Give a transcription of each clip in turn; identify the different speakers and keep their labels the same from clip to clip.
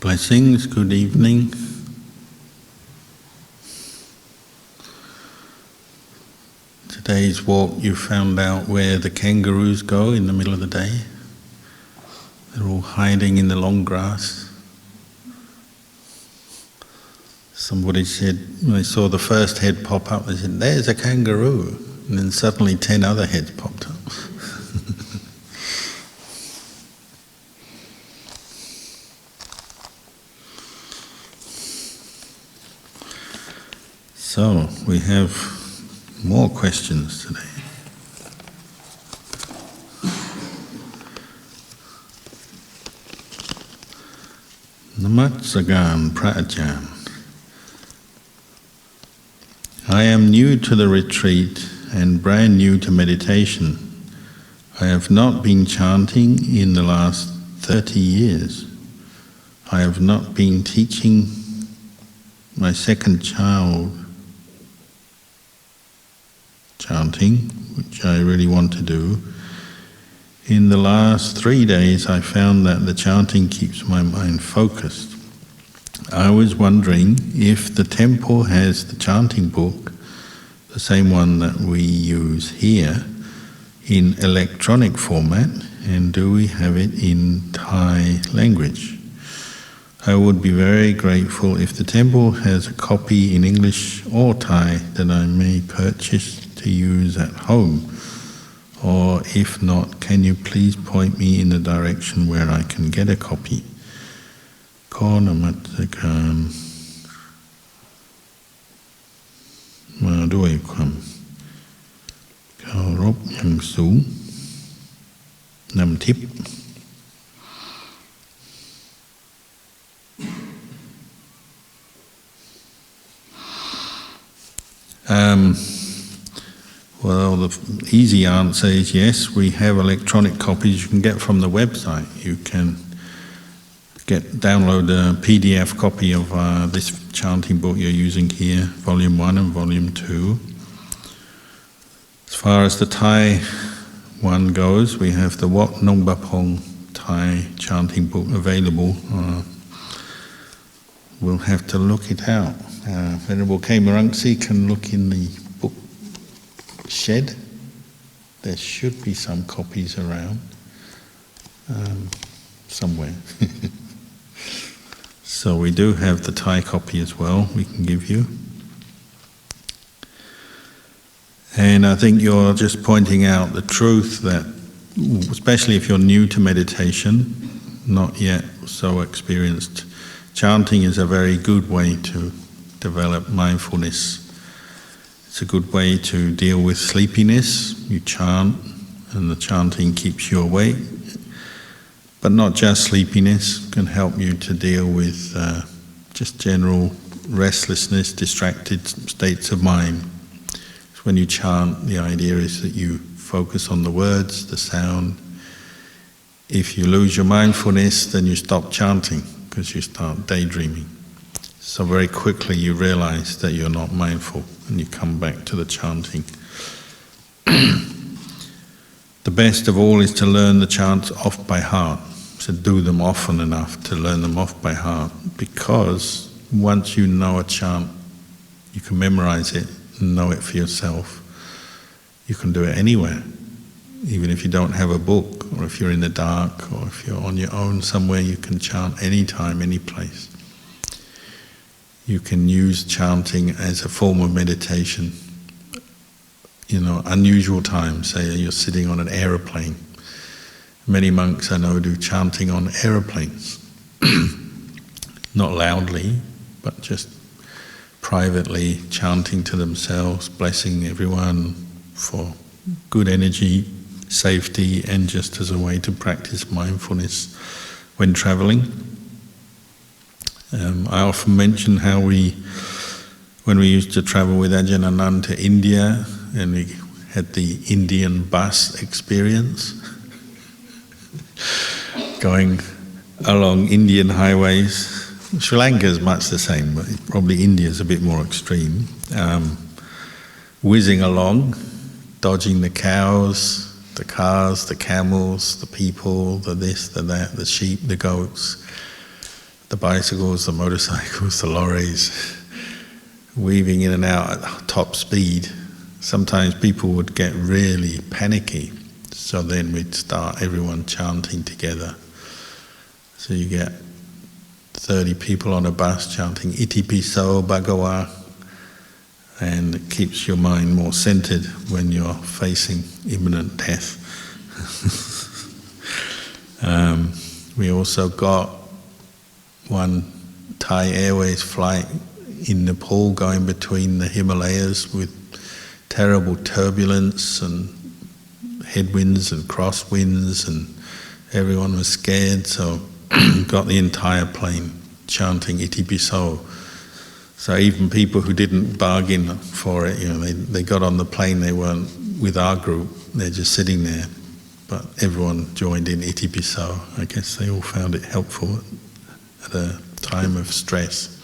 Speaker 1: Blessings, good evening. Today's walk, you found out where the kangaroos go in the middle of the day. They're all hiding in the long grass. Somebody said, when they saw the first head pop up, they said, "There's a kangaroo." And then suddenly 10 other heads popped up. So, we have more questions today. Namaskaram, Ajahn. I am new to the retreat and brand new to meditation. I have not been chanting in the last 30 years. I have not been teaching my second child chanting, which I really want to do. In the last 3 days, I found that the chanting keeps my mind focused. I was wondering if the temple has the chanting book, the same one that we use here, in electronic format, and do we have it in Thai language? I would be very grateful if the temple has a copy in English or Thai that I may purchase to use at home, or if not, can you please point me in the direction where I can get a copy? ขอนมัสการมาด้วยความเคารพอย่างสูงนำทิพย์Well, the easy answer is yes, we have electronic copies you can get from the website. You can download a PDF copy of this chanting book you're using here, Volume 1 and Volume 2. As far as the Thai one goes, we have the Wat Nong Bapong Thai chanting book available. We'll have to look it out. Venerable K. Marangsi can look in the book shed. There should be some copies around somewhere. So we do have the Thai copy as well, we can give you. And I think you're just pointing out the truth that, especially if you're new to meditation, not yet so experienced, chanting is a very good way to develop mindfulness. It's a good way to deal with sleepiness. You chant, and the chanting keeps you awake. But not just sleepiness, can help you to deal with just general restlessness, distracted states of mind. So when you chant, the idea is that you focus on the words, the sound. If you lose your mindfulness, then you stop chanting because you start daydreaming. So very quickly you realize that you're not mindful and you come back to the chanting. The best of all is to learn the chants off by heart. So do them often enough to learn them off by heart, because once you know a chant, you can memorize it and know it for yourself. You can do it anywhere, even if you don't have a book, or if you're in the dark, or if you're on your own somewhere, you can chant anytime, any place. You can use chanting as a form of meditation. You know, unusual times, say you're sitting on an aeroplane. Many monks I know do chanting on aeroplanes. Not loudly, but just privately chanting to themselves, blessing everyone for good energy, safety, and just as a way to practice mindfulness when traveling. I often mention how when we used to travel with Ajahn Kalyano to India, and we had the Indian bus experience, going along Indian highways. Sri Lanka is much the same, but probably India is a bit more extreme. Whizzing along, dodging the cows, the cars, the camels, the people, the this, the that, the sheep, the goats. the bicycles, the motorcycles, the lorries, weaving in and out at top speed. Sometimes people would get really panicky, so then we'd start everyone chanting together. So you get 30 people on a bus chanting Iti Piso Bhagawa, and it keeps your mind more centered when you're facing imminent death. We also got one Thai Airways flight in Nepal going between the Himalayas with terrible turbulence and headwinds and crosswinds, and everyone was scared, so got the entire plane chanting Iti Piso. So even people who didn't bargain for it, they got on the plane, they weren't with our group, they're just sitting there. But everyone joined in Iti Piso. I guess they all found it helpful at a time of stress.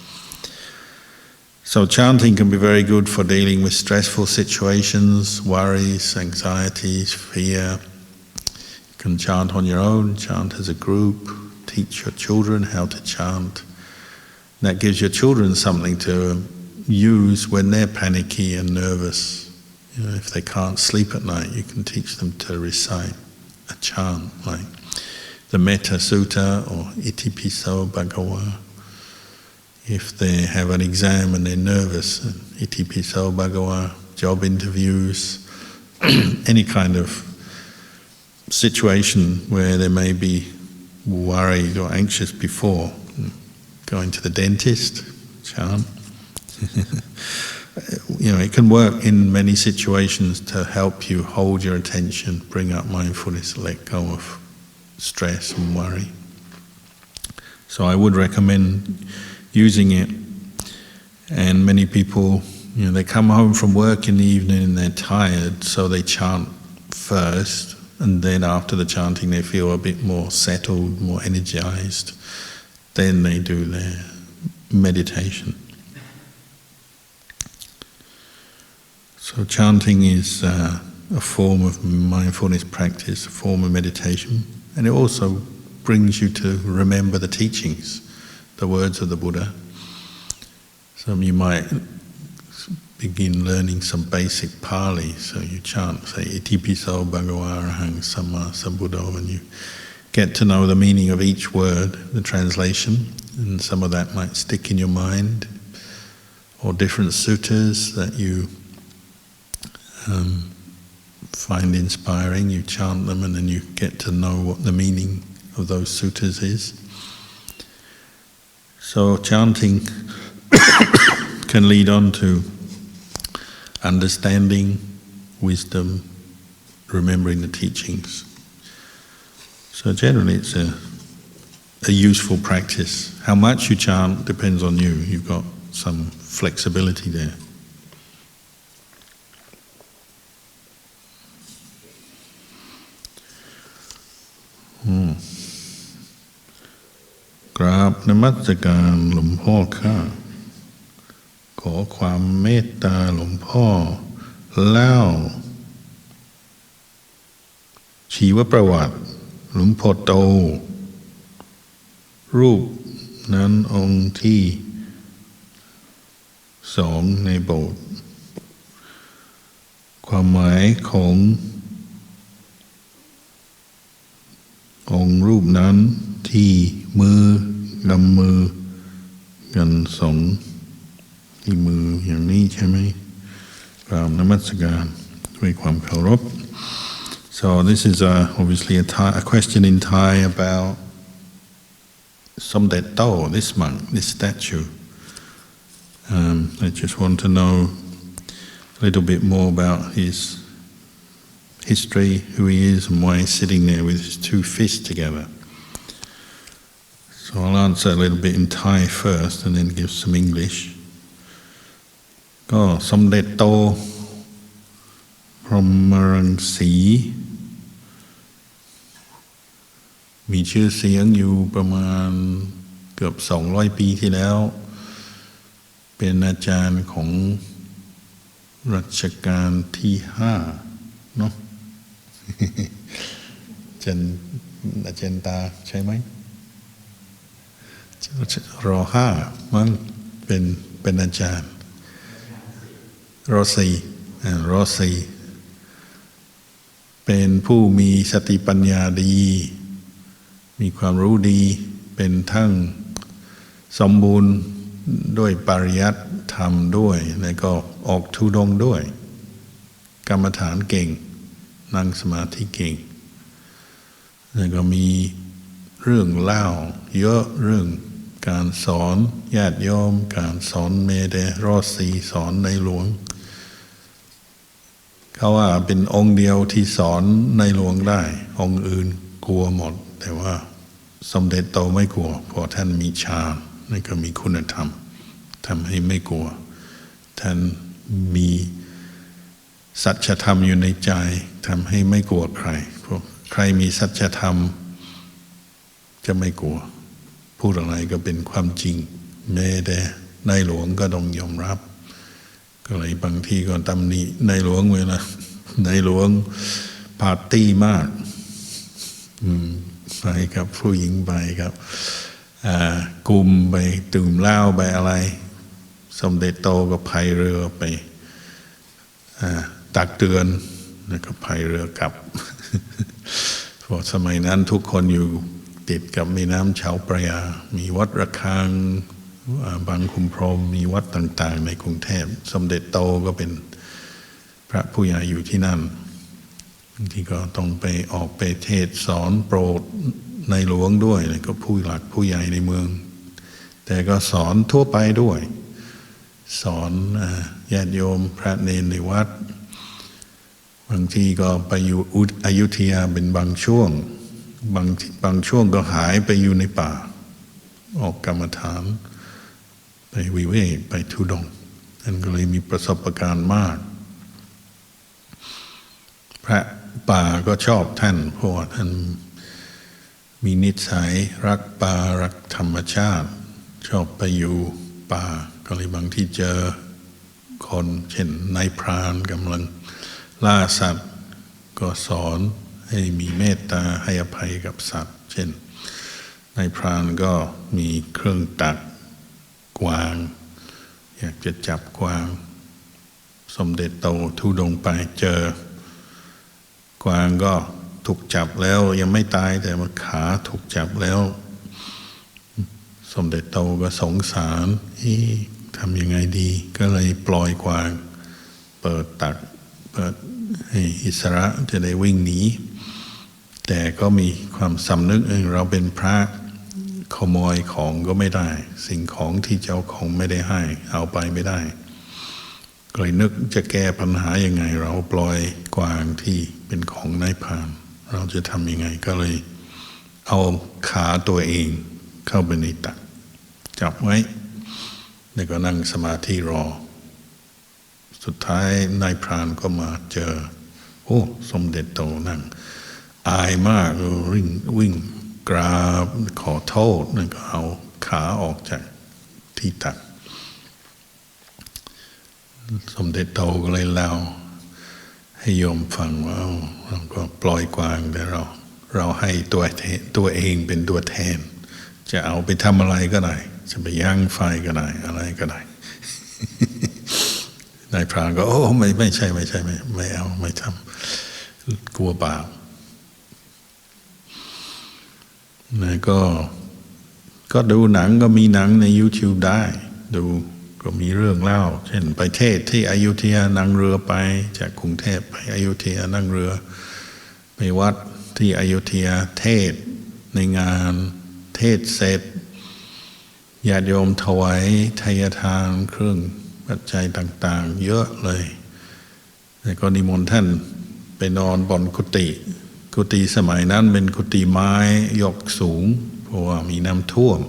Speaker 1: So chanting can be very good for dealing with stressful situations, worries, anxieties, fear. You can chant on your own, chant as a group, teach your children how to chant. That gives your children something to use when they're panicky and nervous. If they can't sleep at night, you can teach them to recite a chant like the Metta Sutta or Iti Piso Bhagawa. If they have an exam and they're nervous, Iti Piso Bhagawa, job interviews, any kind of situation where they may be worried or anxious before, going to the dentist, chant. It can work in many situations to help you hold your attention, bring up mindfulness, let go of stress and worry. So I would recommend using it. And many people, they come home from work in the evening and they're tired, so they chant first, and then after the chanting they feel a bit more settled, more energized. Then they do their meditation. So chanting is a form of mindfulness practice, a form of meditation, and it also brings you to remember the teachings, the words of the Buddha. So you might begin learning some basic Pali, so you chant, say, Iti Piso Bhagawa Arahang Samma Sambuddho, and you get to know the meaning of each word, the translation, and some of that might stick in your mind, or different suttas that you find inspiring, you chant them and then you get to know what the meaning of those suttas is. So chanting can lead on to understanding, wisdom, remembering the teachings. So generally it's a useful practice. How much you chant depends on you. You've got some flexibility there.กราบนมัสการหลวงพ่อข้าขอความเมตตาหลวงพ่อเล่าชีวประวัติหลวงพ่อโตรูปนั้นองค์ที่สองในโบสถ์ความหมายขององค์รูปนั้นที่มือกำมือกันสองที่มืออย่างนี้ใช่ไหมกราบนมัสการด้วยความเคารพ So this is obviously a question in Thai about Somdet To, this monk, this statue. I just want to know a little bit more about his history, who he is and why he's sitting there with his two fists together. So I'll answer a little bit in Thai first and then give some English. ก็สมเด็จโตพรหมรังสีมีชื่อเสียงอยู่ประมาณเกือบ200 ปีที่แล้วเป็นอาจารย์ของรัชกาลที่5เนาะ อาจารย์ตาใช่ไหมใช่ ร.5มั้งเป็นอาจารย์ร.4เป็นผู้มีสติปัญญาดีมีความรู้ดีเป็นทั้งสมบูรณ์ด้วยปริยัติธรรมด้วยแล้วก็ออกธุดงค์ด้วยกรรมฐานเก่งนั่งสมาธิเก่งแล้วก็มีเรื่องเล่าเยอะเรื่องการสอนญาติโยมการสอนเมเดรอสีสอนในหลวงเขาว่าเป็นองค์เดียวที่สอนในหลวงได้องค์อื่นกลัวหมดแต่ว่าสมเด็จโตไม่กลัวเพราะท่านมีฌานนั่นก็มีคุณธรรมทำให้ไม่กลัวท่านมีสัจธรรมอยู่ในใจทำให้ไม่กลัวใครเพราะใครมีสัจธรรมจะไม่กลัวพูดอะไรก็เป็นความจริงแม้แต่ในหลวงก็ต้องยอมรับก็เลยบางทีก็ตำหนิในหลวงเวลาในหลวงปาร์ตี้มากไปกับผู้หญิงไปครับกลุ่มไปดื่มเหล้าไปอะไรสมเด็จโตก็พายเรือไปตักเตือนแล้วก็พายเรือกลับเพราะสมัยนั้นทุกคนอยู่ติดกับแม่น้ำเฉาประยามีวัดระฆังบางขุนพรหมมีวัดต่างๆในกรุงเทพสมเด็จโตก็เป็นพระผู้ใหญ่อยู่ที่นั่นที่ก็ต้องไปออกไปเทศสอนโปรดในหลวงด้วยแล้วก็ผู้หลักผู้ใหญ่ในเมืองแต่ก็สอนทั่วไปด้วยสอนญาติโยมพระเนรในวัดบางทีก็ไปอยู่อยุธยาเป็นบางช่วงบางช่วงก็หายไปอยู่ในป่าออกกรรมฐานไปวิเวกไปธุดงค์ท่านก็เลยมีประสบการณ์มากพระป่าก็ชอบท่านเพราะว่าท่านมีนิสัยรักป่ารักธรรมชาติชอบไปอยู่ป่าก็เลยบางที่เจอคนเช่นนายพรานกำลังล่าสัตว์ก็สอนให้มีเมตตาให้อภัยกับสัตว์เช่นนายพรานก็มีเครื่องตัดกวางอยากจะจับกวางสมเด็จโตธุดงค์ไปเจอกวางก็ถูกจับแล้วยังไม่ตายแต่มันขาถูกจับแล้วสมเด็จโตก็สงสารทำยังไงดีก็เลยปล่อยกวางเปิดให้อิสระจะได้วิ่งหนีแต่ก็มีความสำนึกเราเป็นพระขโมยของก็ไม่ได้สิ่งของที่เจ้าของไม่ได้ให้เอาไปไม่ได้ก็เลยนึกจะแก้ปัญหายังไงเราปล่อยกวางที่เป็นของนายพรานเราจะทำยังไงก็เลยเอาขาตัวเองเข้าไปในตักจับไว้แล้วก็นั่งสมาธิรอสุดท้ายนายพรานก็มาเจอโอ้สมเด็จโตนั่งอายมากวิ่งกราบขอโทษแล้วก็เอาขาออกจากที่ตักสมเด็จโตก็เลยเล่าให้โยมฟังว่าเราก็ปล่อยกวางแต่เราให้ตัวเองเป็นตัวแทนจะเอาไปทำอะไรก็ได้จะไปย่างไฟก็ได้อะไรก็ได้ นายพรานก็โอ้ไม่ใช่ไม่เอาไม่ทำกลัวบาปแล้วก็ดูหนังก็มีหนังใน YouTube ได้ดูก็มีเรื่องเล่าเช่นไปเทศที่อยุธยานั่งเรือไปจากกรุงเทพไปอยุธยานั่งเรือไปวัดที่อยุธยาเทศในงานเทศเสร็จญาติโยมถวายทายทานเครื่องปัจจัยต่างๆเยอะเลยแล้วก็นิมนต์ท่านไปนอนบนกุฏิสมัยนั้นเป็นกุฏิไม้ยกสูงเพราะว่ามีน้ำท่วม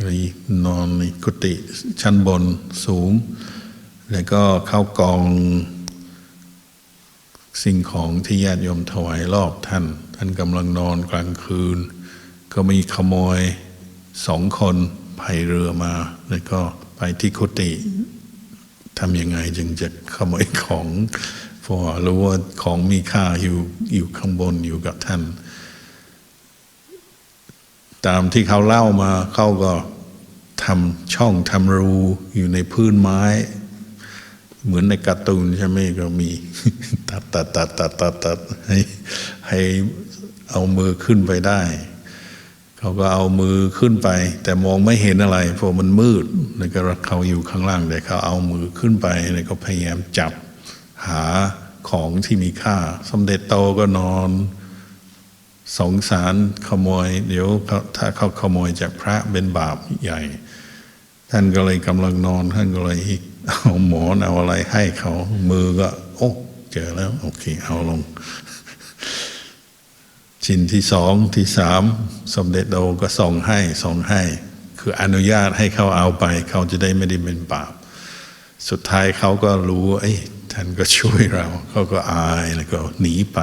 Speaker 1: เลยนอนในกุฏิชั้นบนสูงแล้วก็เข้ากองสิ่งของที่ญาติโยมถวายรอบท่านกำลังนอนกลางคืนก็มีขโมย2 คนพายเรือมาแล้วก็ไปที่กุฏิทำยังไงจึงจะขโมยของเพราะรู้ว่าของมีค่าอยู่ข้างบนอยู่กับท่าน ตามที่เขาเล่ามาเขาก็ทำช่องทำรูอยู่ในพื้นไม้เหมือนในการ์ตูนใช่ไหมก็มี ตัดให้เอามือขึ้นไปได้เขาก็เอามือขึ้นไปแต่มองไม่เห็นอะไรเพราะมันมืดแล้วก็เขาอยู่ข้างล่างแต่เขาเอามือขึ้นไปแล้วก็พยายามจับหาของที่มีค่าสมเด็จโตก็นอนสงสารขโมยเดี๋ยวถ้าเขาขโมยจากพระเป็นบาปใหญ่ท่านก็เลยกำลังนอนท่านก็เลยเอาหมอนเอาอะไรให้เขามือก็โอ้เจอแล้วโอเคเอาลงชิ้นที่สองที่สามสมเด็จโตก็ส่งให้คืออนุญาตให้เขาเอาไปเขาจะได้ไม่ได้เป็นบาปสุดท้ายเขาก็รู้ท่านก็ช่วยเราเขาก็อายแล้วก็หนีไป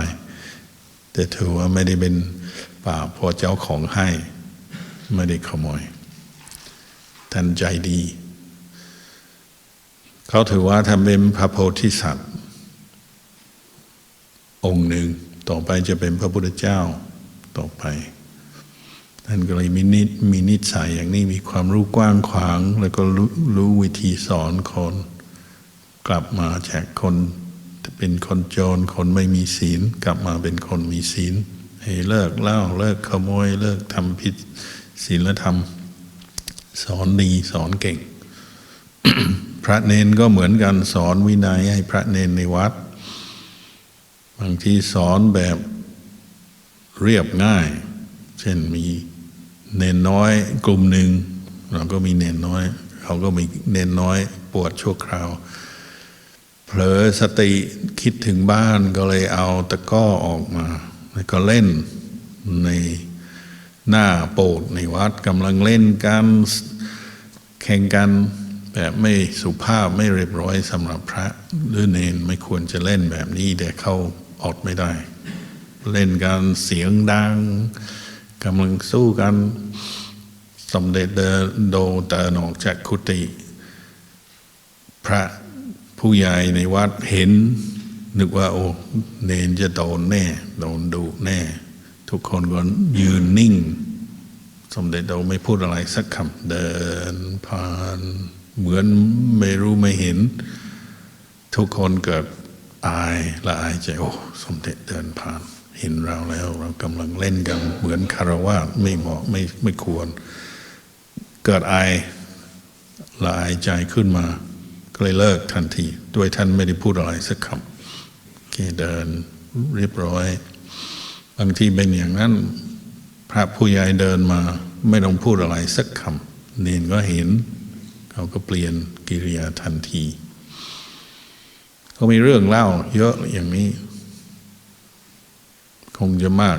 Speaker 1: แต่ถือว่าไม่ได้เป็นบาปเพราะเจ้าของให้ไม่ได้ขโมยท่านใจดีเขาถือว่าท่านเป็นพระโพธิสัตว์องค์หนึ่งต่อไปจะเป็นพระพุทธเจ้าต่อไปท่านก็เลยมีนิสัยอย่างนี้มีความรู้กว้างขวางแล้วก็รู้วิธีสอนคนกลับมาจากคนเป็นคนโจรคนไม่มีศีลกลับมาเป็นคนมีศีลให้เลิกเหล้าเลิกขโมยเลิกทำผิดศีลธรรมสอนดีสอนเก่ง พระเนนก็เหมือนกันสอนวินัยให้พระเนนในวัดบางทีสอนแบบเรียบง่ายเช่นมีเนนน้อยกลุ่มหนึ่งเราก็มีเนนน้อยเขาก็มีเนนน้อยปวดชั่วคราวเผลอสติคิดถึงบ้านก็เลยเอาตะกร้อออกมาแล้วก็เล่นในหน้าโบสถ์ในวัดกำลังเล่นกันแข่งกันแบบไม่สุภาพไม่เรียบร้อยสำหรับพระหรือเนนไม่ควรจะเล่นแบบนี้แต่เขาอดไม่ได้เล่นกันเสียงดังกำลังสู้กันสมเด็จโตเดินออกจากกุฏิพระผู้ใหญ่ในวัดเห็นนึกว่าโอ้เนนจะโดนแน่โดนดุแน่ทุกคนก็ยืนนิ่งสมเด็จโตไม่พูดอะไรสักคำเดินผ่านเหมือนไม่รู้ไม่เห็นทุกคนเกิดอายละอายใจโอ้สมเด็จเดินผ่านเห็นเราแล้วเรากำลังเล่นกันเหมือนคารวะไม่เหมาะไม่ควรเกิดอายละอายใจขึ้นมาก็เลยเลิกทันทีด้วยท่านไม่ได้พูดอะไรสักคำแค่เดินเรียบร้อยบางทีเป็นอย่างนั้นพระผู้ใหญ่เดินมาไม่ต้องพูดอะไรสักคำเนนก็เห็นเขาก็เปลี่ยนกิริยาทันทีเขามีเรื่องเล่าเยอะอย่างนี้คงจะมาก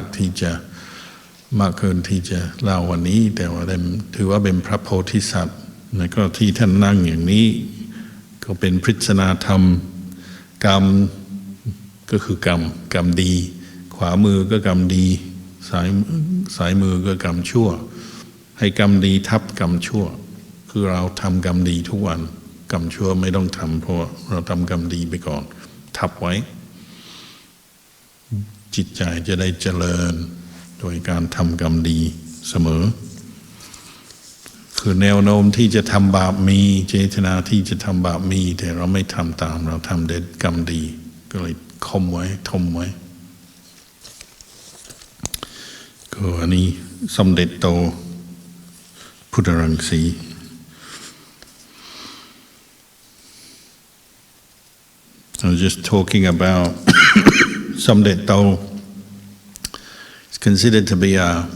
Speaker 1: เกินที่จะเล่าวันนี้แต่ว่าถือว่าเป็นพระโพธิสัตว์แล้วก็ที่ท่านนั่งอย่างนี้ก็เป็นพฤษณาธรรมกรรมก็คือกรรมดีขวามือก็กรรมดีสายมือก็กรรมชั่วให้กรรมดีทับกรรมชั่วคือเราทำกรรมดีทุกวันกรรมชั่วไม่ต้องทำเพราะเราทำกรรมดีไปก่อนทับไว้จิตใจจะได้เจริญโดยการทำกรรมดีเสมอคือแนวโน้มที่จะทำบาปมีเจตนาที่จะทำบาปมีแต่เราไม่ทำตามเราทำแต่กรรมดีก็เลยคมไว้ทมไว้ก็อันนี้สมเด็จโตพุทธรังสีI was just talking about Samdet Tho is considered to be a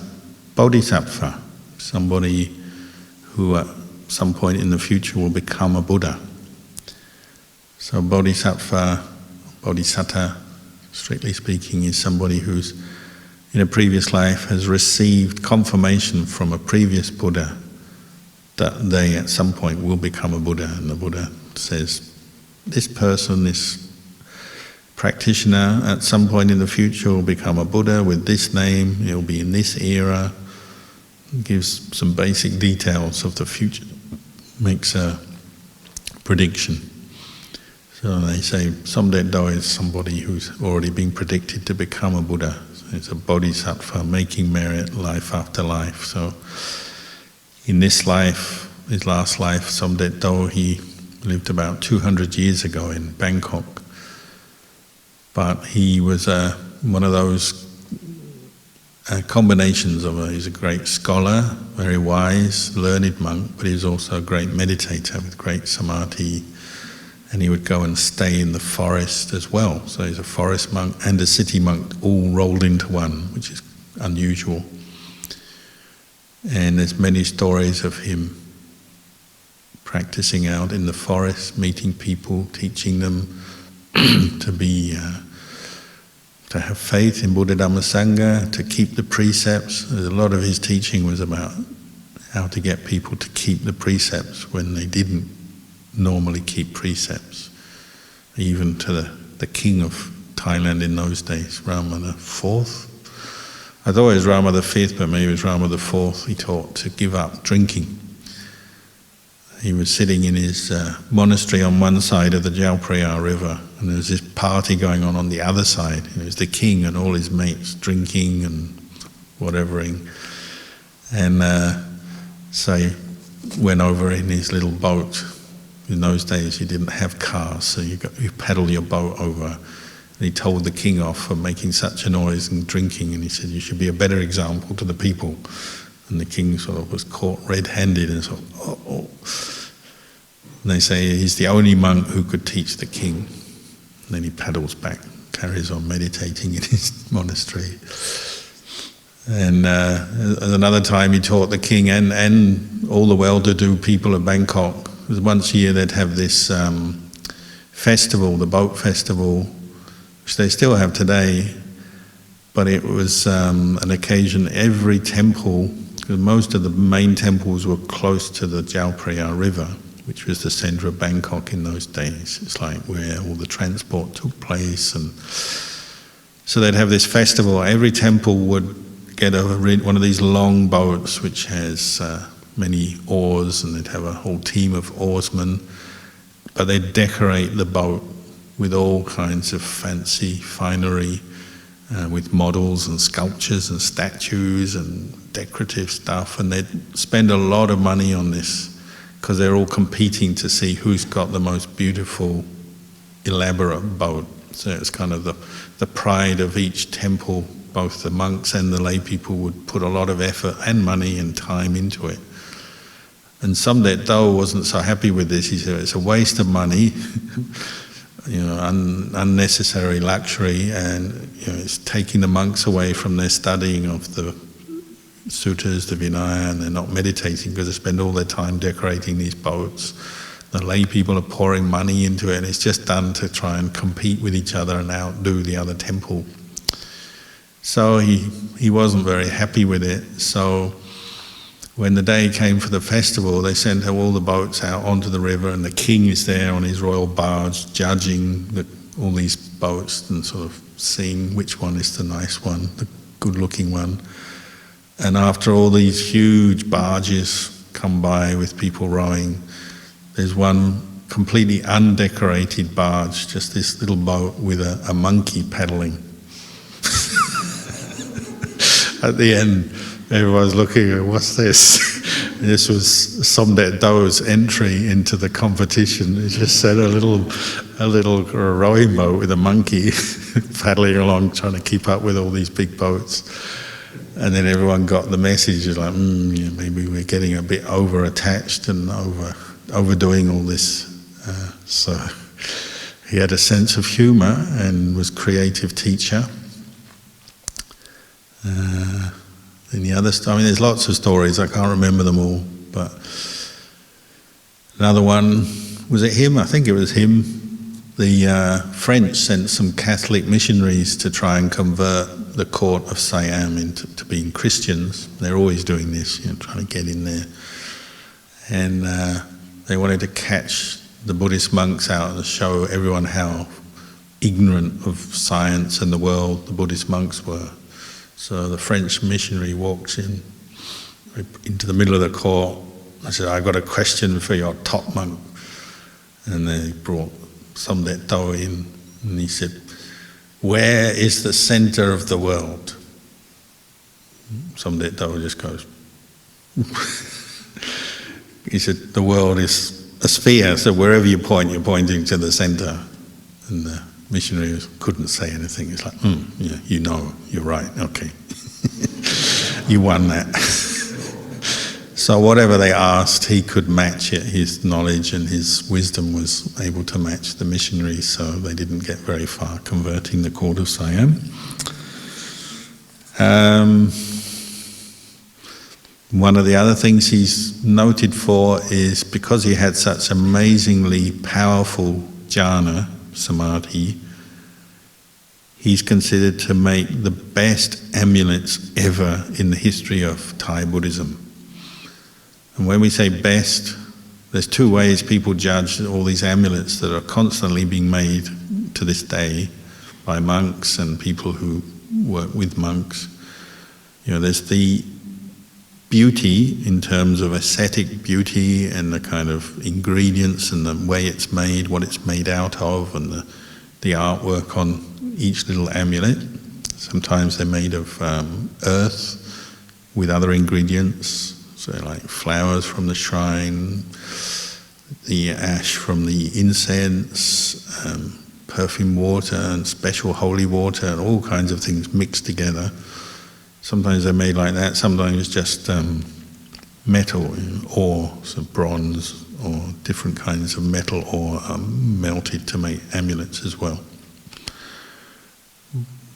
Speaker 1: bodhisattva, somebody who at some point in the future will become a Buddha. So bodhisattva, bodhisatta, strictly speaking, is somebody who's in a previous life has received confirmation from a previous Buddha that they at some point will become a Buddha, and the Buddha says, this person, this practitioner, at some point in the future will become a Buddha with this name, he'll be in this era, gives some basic details of the future, makes a prediction. So they say Samdet Tho is somebody who's already been predicted to become a Buddha. So It's a bodhisattva making merit life after life. So in this life, his last life, Somdet Do, he lived about 200 years ago in Bangkok. But he was one of those combinations of he's a great scholar, very wise, learned monk, but he was also a great meditator with great samadhi, and he would go and stay in the forest as well. So he's a forest monk and a city monk all rolled into one, which is unusual. And there's many stories of him practicing out in the forest, meeting people, teaching them to have faith in Buddha Dhamma Sangha, to keep the precepts. A lot of his teaching was about how to get people to keep the precepts when they didn't normally keep precepts. Even to the king of Thailand in those days, Rama IV. I thought it was Rama V, but maybe it was Rama IV. He taught to give up drinking. He was sitting in his monastery on one side of the Jalprayar River, and there was this party going on the other side. It was the king and all his mates drinking and whatevering. And so he went over in his little boat. In those days you didn't have cars, so you paddle your boat over. And he told the king off for making such a noise and drinking, and he said, "You should be a better example to the people." And the king sort of was caught red-handed and sort of, oh. And they say he's the only monk who could teach the king. And then he paddles back, carries on meditating in his monastery. And another time he taught the king and all the well-to-do people of Bangkok. Because once a year they'd have this festival, the boat festival, which they still have today. But it was an occasion, every temple, because most of the main temples were close to the Jalprayar River, which was the centre of Bangkok in those days. It's like where all the transport took place. And so they'd have this festival. Every temple would get one of these long boats which has many oars, and they'd have a whole team of oarsmen. But they'd decorate the boat with all kinds of fancy finery, with models and sculptures and statues and decorative stuff, and they'd spend a lot of money on this because they're all competing to see who's got the most beautiful, elaborate boat. So it's kind of the pride of each temple. Both the monks and the lay people would put a lot of effort and money and time into it. And Somdet Do wasn't so happy with this. He said it's a waste of money. Unnecessary luxury, and it's taking the monks away from their studying of the suttas, the Vinaya, and they're not meditating because they spend all their time decorating these boats. The lay people are pouring money into it, and it's just done to try and compete with each other and outdo the other temple. So he wasn't very happy with it. So when the day came for the festival, they sent all the boats out onto the river, and the king is there on his royal barge judging all these boats and sort of seeing which one is the nice one, the good-looking one. And after all these huge barges come by with people rowing, there's one completely undecorated barge, just this little boat with a monkey paddling. At the end, everyone's looking at, what's this? This was Somdet Do's entry into the competition. He just said a little rowing boat with a monkey paddling along, trying to keep up with all these big boats. And then everyone got the message, like, maybe we're getting a bit over-attached and overdoing all this. So he had a sense of humour and was a creative teacher. In the other there's lots of stories, I can't remember them all, but another one, was it him? I think it was him. The French sent some Catholic missionaries to try and convert the court of Siam into being Christians. They're always doing this, trying to get in there. And they wanted to catch the Buddhist monks out and show everyone how ignorant of science and the world the Buddhist monks were. So the French missionary walks into the middle of the court. I said, "I've got a question for your top monk." And they brought Somdet Do in, and he said, where is the center of the world? Somdet Dao just goes. He said, the world is a sphere, so wherever you point, you're pointing to the center. And the missionary couldn't say anything. It's like, yeah, you know, you're right, okay. You won that. So whatever they asked, he could match it. His knowledge and his wisdom was able to match the missionary, so they didn't get very far converting the court of Siam. One of the other things he's noted for is because he had such amazingly powerful jhana, samadhi, he's considered to make the best amulets ever in the history of Thai Buddhism. And when we say best, there's two ways people judge all these amulets that are constantly being made to this day by monks and people who work with monks. You know, there's the beauty in terms of aesthetic beauty and the kind of ingredients and the way it's made, what it's made out of, and the artwork on each little amulet. Sometimes they're made of earth with other ingredients, so like flowers from the shrine, the ash from the incense, perfume water and special holy water and all kinds of things mixed together. Sometimes they're made like that, sometimes just metal, ore, so bronze or different kinds of metal ore are melted to make amulets as well.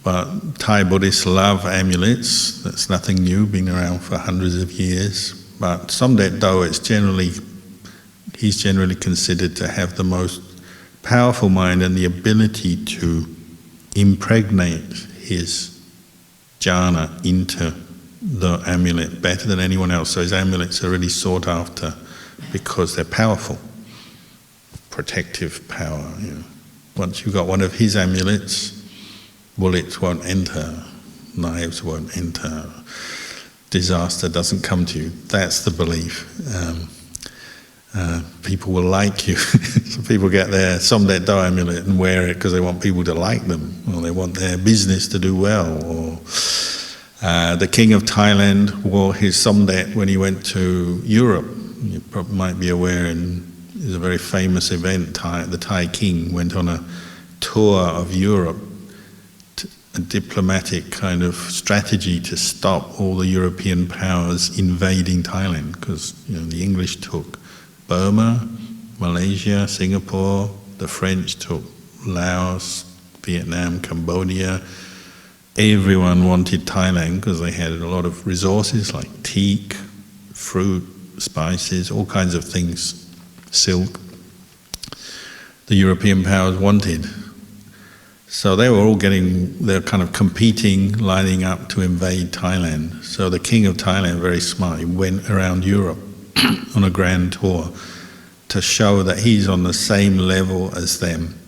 Speaker 1: But Thai Buddhists love amulets. That's nothing new, been around for hundreds of years. But Somdet Dao, he's generally considered to have the most powerful mind and the ability to impregnate his jhana into the amulet better than anyone else. So his amulets are really sought after because they're powerful, protective power. You know. Once you've got one of his amulets, bullets won't enter, knives won't enter, disaster doesn't come to you. That's the belief. People will like you. So people get their Somdet Dao amulet and wear it because they want people to like them, or they want their business to do well. Or the King of Thailand wore his Somdet when he went to Europe. You probably might be aware, it's a very famous event. The Thai king went on a tour of Europe, a diplomatic kind of strategy to stop all the European powers invading Thailand, because the English took Burma, Malaysia, Singapore, the French took Laos, Vietnam, Cambodia. Everyone wanted Thailand because they had a lot of resources like teak, fruit, spices, all kinds of things, silk. The European powers wanted. So they were all they're kind of competing, lining up to invade Thailand. So the King of Thailand, very smart, he went around Europe on a grand tour to show that he's on the same level as them.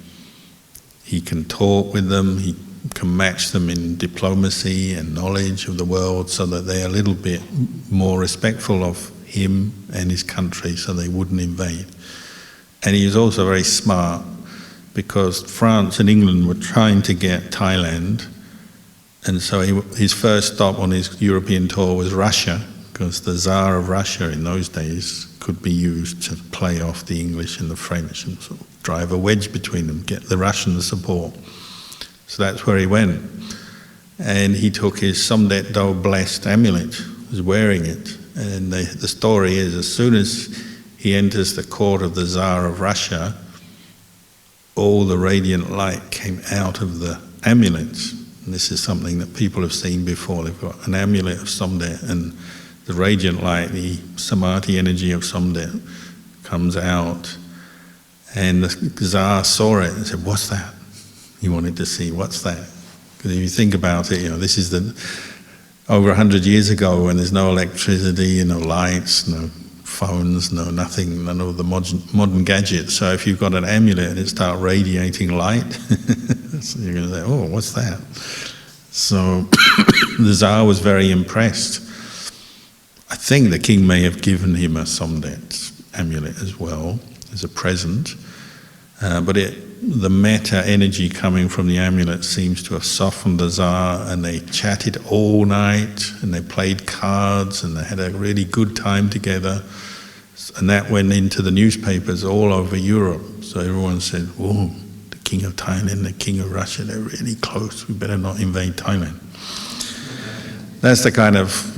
Speaker 1: He can talk with them, he can match them in diplomacy and knowledge of the world so that they're a little bit more respectful of him and his country so they wouldn't invade. And he was also very smart because France and England were trying to get Thailand, and so his first stop on his European tour was Russia, because the Tsar of Russia in those days could be used to play off the English and the French and sort of drive a wedge between them, get the Russian support. So that's where he went. And he took his Somdet Dao blessed amulet, was wearing it. And the story is, as soon as he enters the court of the Tsar of Russia, all the radiant light came out of the amulets. And this is something that people have seen before. They've got an amulet of Somdet, and the radiant light, the samadhi energy of Somdet comes out. And the Tsar saw it and said, "What's that?" He wanted to see, what's that? Because if you think about it, this is over 100 years ago when there's no electricity, no lights, no phones, no nothing, none of the modern gadgets. So if you've got an amulet and it starts radiating light, so you're going to say, "Oh, what's that?" So the Tsar was very impressed. I think the king may have given him a Somdet amulet as well as a present. but the metta energy coming from the amulet seems to have softened the Tsar, and they chatted all night, and they played cards, and they had a really good time together. And that went into the newspapers all over Europe. So everyone said, "Whoa, the King of Thailand, the King of Russia, they're really close. We better not invade Thailand." That's the kind of,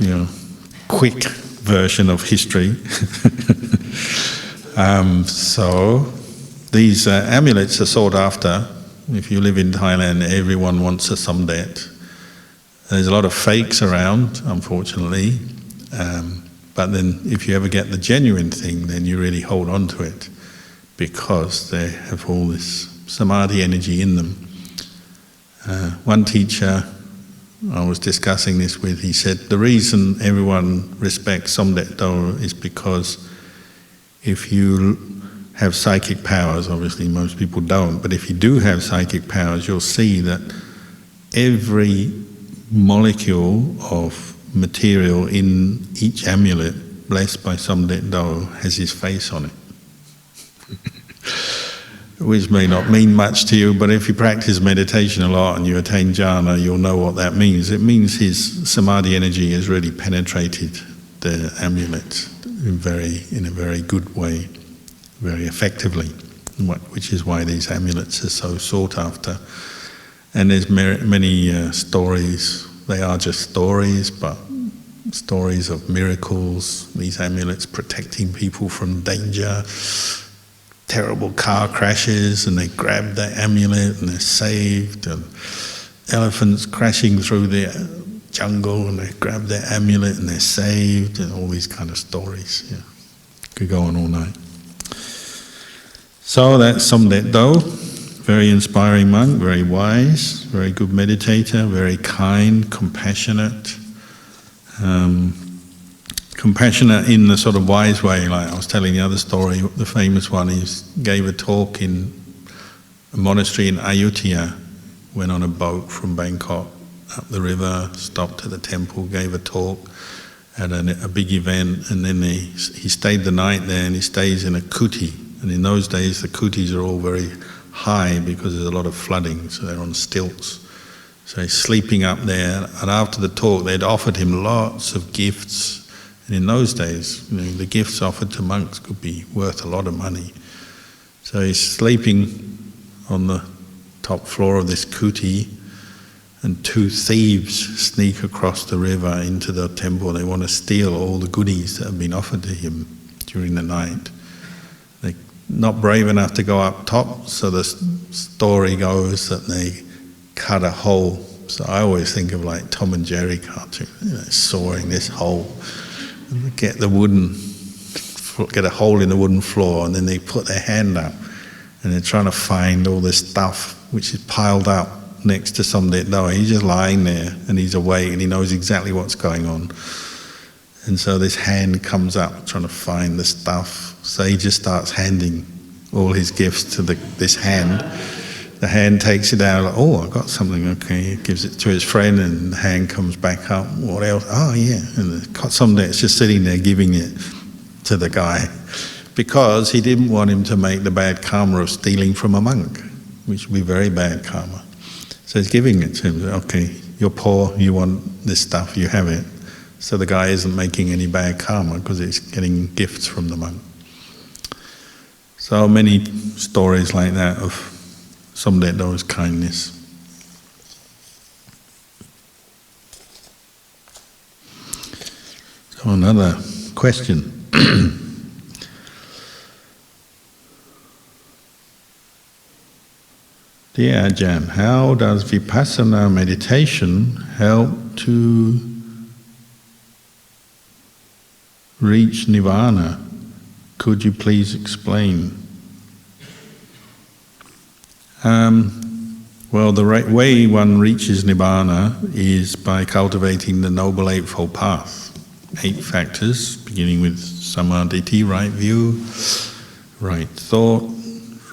Speaker 1: quick version of history. So these amulets are sought after. If you live in Thailand, everyone wants a samdet. There's a lot of fakes around, unfortunately. But then if you ever get the genuine thing, then you really hold on to it, because they have all this samadhi energy in them. One teacher I was discussing this with, he said, the reason everyone respects Somdet Do is because if you have psychic powers, obviously most people don't, but if you do have psychic powers, you'll see that every molecule of material in each amulet blessed by Somdet Do has his face on it. Which may not mean much to you, but if you practice meditation a lot and you attain jhana, you'll know what that means. It means his samadhi energy has really penetrated the amulet in a very good way, very effectively, which is why these amulets are so sought after. And there's many stories. They are just stories, but stories of miracles, these amulets protecting people from danger, terrible car crashes, and they grab the amulet and they're saved, and elephants crashing through the jungle and they grab their amulet and they're saved, and all these kind of stories. Yeah. Could go on all night. So that's Somdet Do, very inspiring monk, very wise, very good meditator, very kind, compassionate. Compassionate in the sort of wise way, like I was telling the other story, the famous one is, gave a talk in a monastery in Ayutthaya, went on a boat from Bangkok up the river, stopped at the temple, gave a talk at a big event, and then he stayed the night there, and he stays in a kuti. And in those days the kutis are all very high because there's a lot of flooding, so they're on stilts. So he's sleeping up there, and after the talk they'd offered him lots of gifts. And in those days, the gifts offered to monks could be worth a lot of money. So he's sleeping on the top floor of this kuti, and two thieves sneak across the river into the temple. They want to steal all the goodies that have been offered to him during the night. They're not brave enough to go up top, so the story goes that they cut a hole. So I always think of like Tom and Jerry cartoon, sawing this hole. Get a hole in the wooden floor, and then they put their hand up and they're trying to find all this stuff which is piled up next to Somdet Do. He's just lying there and he's awake and he knows exactly what's going on. And so this hand comes up trying to find the stuff. So he just starts handing all his gifts to this hand. The hand takes it out, like, oh, I got something, okay. He gives it to his friend, and the hand comes back up. What else? Oh, yeah. And Somdet's just sitting there giving it to the guy because he didn't want him to make the bad karma of stealing from a monk, which would be very bad karma. So he's giving it to him. Okay, you're poor, you want this stuff, you have it. So the guy isn't making any bad karma because he's getting gifts from the monk. So many stories like that of Somdet Do's kindness. So another question. Dear Ajahn, how does Vipassana meditation help to reach Nirvana? Could you please explain? Well, the way one reaches Nibbana is by cultivating the Noble Eightfold Path. 8 factors, beginning with samadhi, right view, right thought,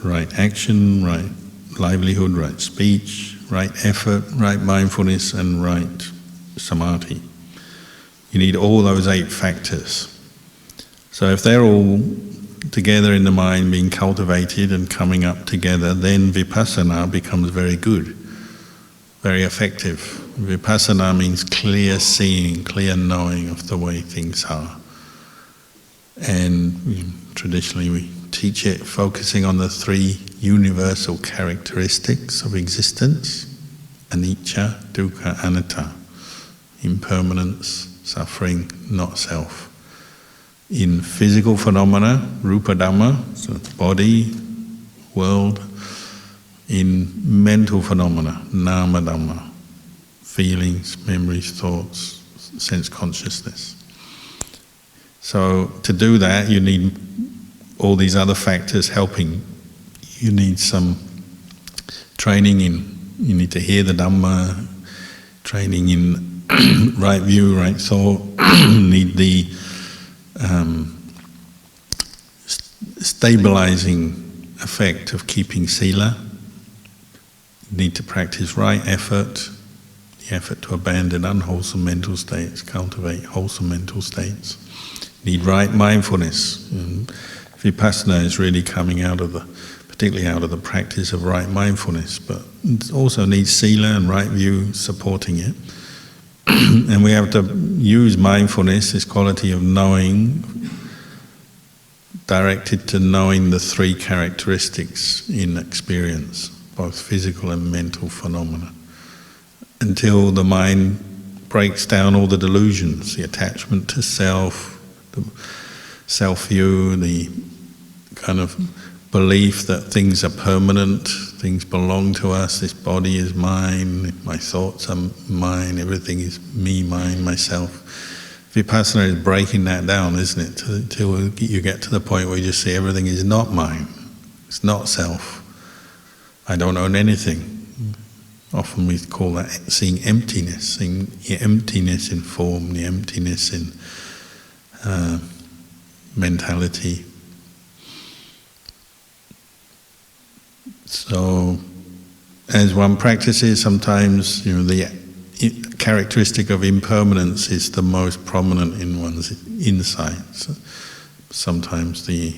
Speaker 1: right action, right livelihood, right speech, right effort, right mindfulness, and right samadhi. You need all those 8 factors. So if they're all together in the mind being cultivated and coming up together, then vipassana becomes very good, very effective. Vipassana means clear seeing, clear knowing of the way things are. And traditionally we teach it focusing on the three universal characteristics of existence: anicca, dukkha, anatta. Impermanence, suffering, not self. In physical phenomena, rupa dhamma, so body, world. In mental phenomena, nama dhamma, feelings, memories, thoughts, sense consciousness. So to do that, you need all these other factors helping. You need some training you need to hear the Dhamma, training in right view, right thought. Need the stabilizing effect of keeping sila. Need to practice right effort, the effort to abandon unwholesome mental states, cultivate wholesome mental states. Need right mindfulness. And Vipassana is really coming particularly out of the practice of right mindfulness, but it also needs sila and right view supporting it. And we have to use mindfulness, this quality of knowing, directed to knowing the three characteristics in experience, both physical and mental phenomena, until the mind breaks down all the delusions, the attachment to self, the self-view, the kind of belief that things are permanent, things belong to us, this body is mine, my thoughts are mine, everything is me, mine, myself. Vipassana is breaking that down, isn't it? Until you get to the point where you just see everything is not mine, it's not self. I don't own anything. Often we call that seeing emptiness in form, the emptiness in mentality. So, as one practices, sometimes the characteristic of impermanence is the most prominent in one's insights. Sometimes the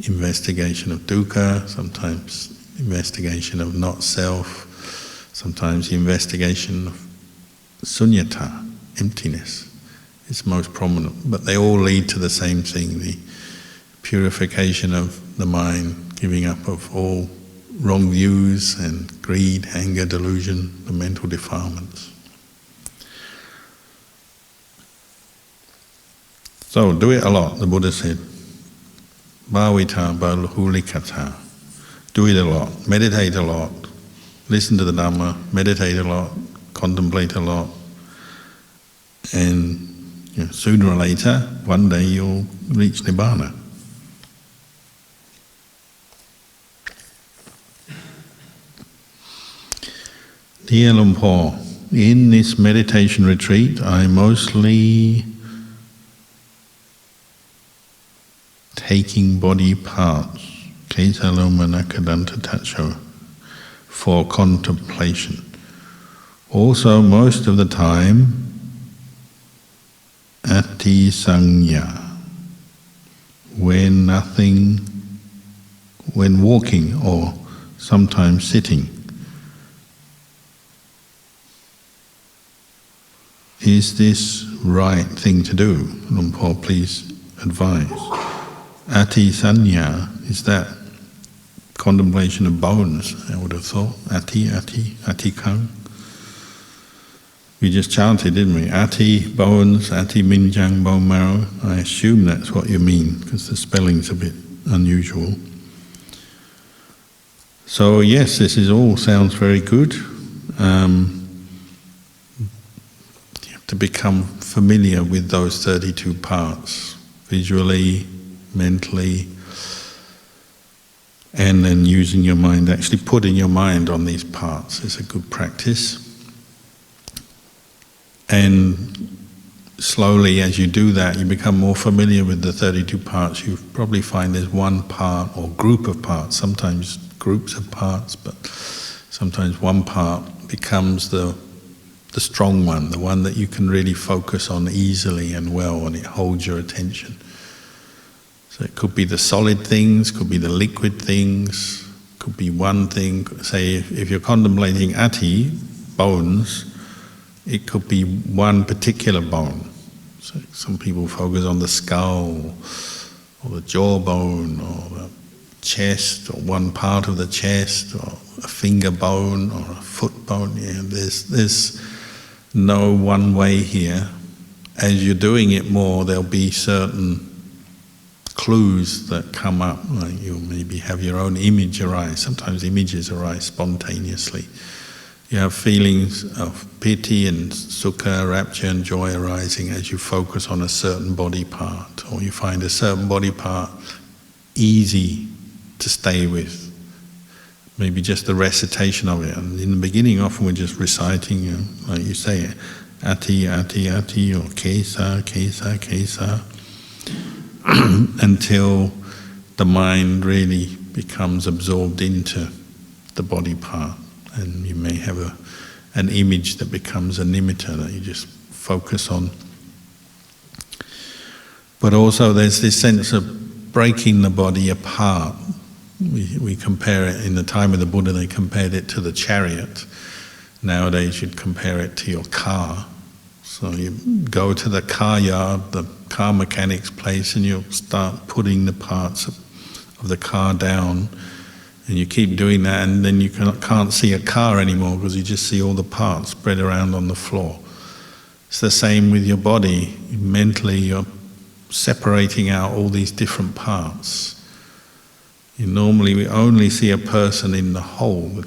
Speaker 1: investigation of dukkha, sometimes investigation of not self, sometimes the investigation of sunyata, emptiness, is most prominent. But they all lead to the same thing, the purification of the mind, giving up of all wrong views and greed, anger, delusion, the mental defilements. So do it a lot, the Buddha said. Bhavita bahulikata. Do it a lot, meditate a lot, listen to the Dhamma, meditate a lot, contemplate a lot, and sooner or later, one day you'll reach Nibbana. Dear Luang Por, in this meditation retreat, I mostly taking body parts, for contemplation. Also, most of the time, ati sanya, when walking or sometimes sitting. Is this right thing to do? Luang Por, please advise. Ati sanya, is that contemplation of bones, I would have thought. Ati kang. We just chanted, didn't we? Ati, bones, ati minjang, bone marrow. I assume that's what you mean, because the spelling's a bit unusual. So yes, this is all sounds very good. To become familiar with those 32 parts, visually, mentally, and then using your mind, actually putting your mind on these parts is a good practice. And slowly as you do that, you become more familiar with the 32 parts. You probably find there's one part or group of parts, sometimes groups of parts, but sometimes one part becomes the strong one, the one that you can really focus on easily and well, and it holds your attention. So it could be the solid things, could be the liquid things, could be one thing. Say if you're contemplating ati, bones, it could be one particular bone. So some people focus on the skull, or the jawbone, or the chest, or one part of the chest, or a finger bone, or a foot bone. Yeah, there's no one way here. As you're doing it more, there'll be certain clues that come up. Like you'll maybe have your own image arise. Sometimes images arise spontaneously. You have feelings of piti and sukha, rapture and joy arising as you focus on a certain body part, or you find a certain body part easy to stay with. Maybe just the recitation of it. And in the beginning, often we're just reciting, like you say, ati, ati, ati, or kesa, kesa, kesa, until the mind really becomes absorbed into the body part. And you may have an image that becomes a nimitta that you just focus on. But also there's this sense of breaking the body apart. We compare it, in the time of the Buddha they compared it to the chariot. Nowadays you'd compare it to your car. So you go to the car yard, the car mechanic's place, and you'll start putting the parts of the car down. And you keep doing that, and then you can't see a car anymore because you just see all the parts spread around on the floor. It's the same with your body. Mentally, you're separating out all these different parts. Normally, we only see a person in the whole,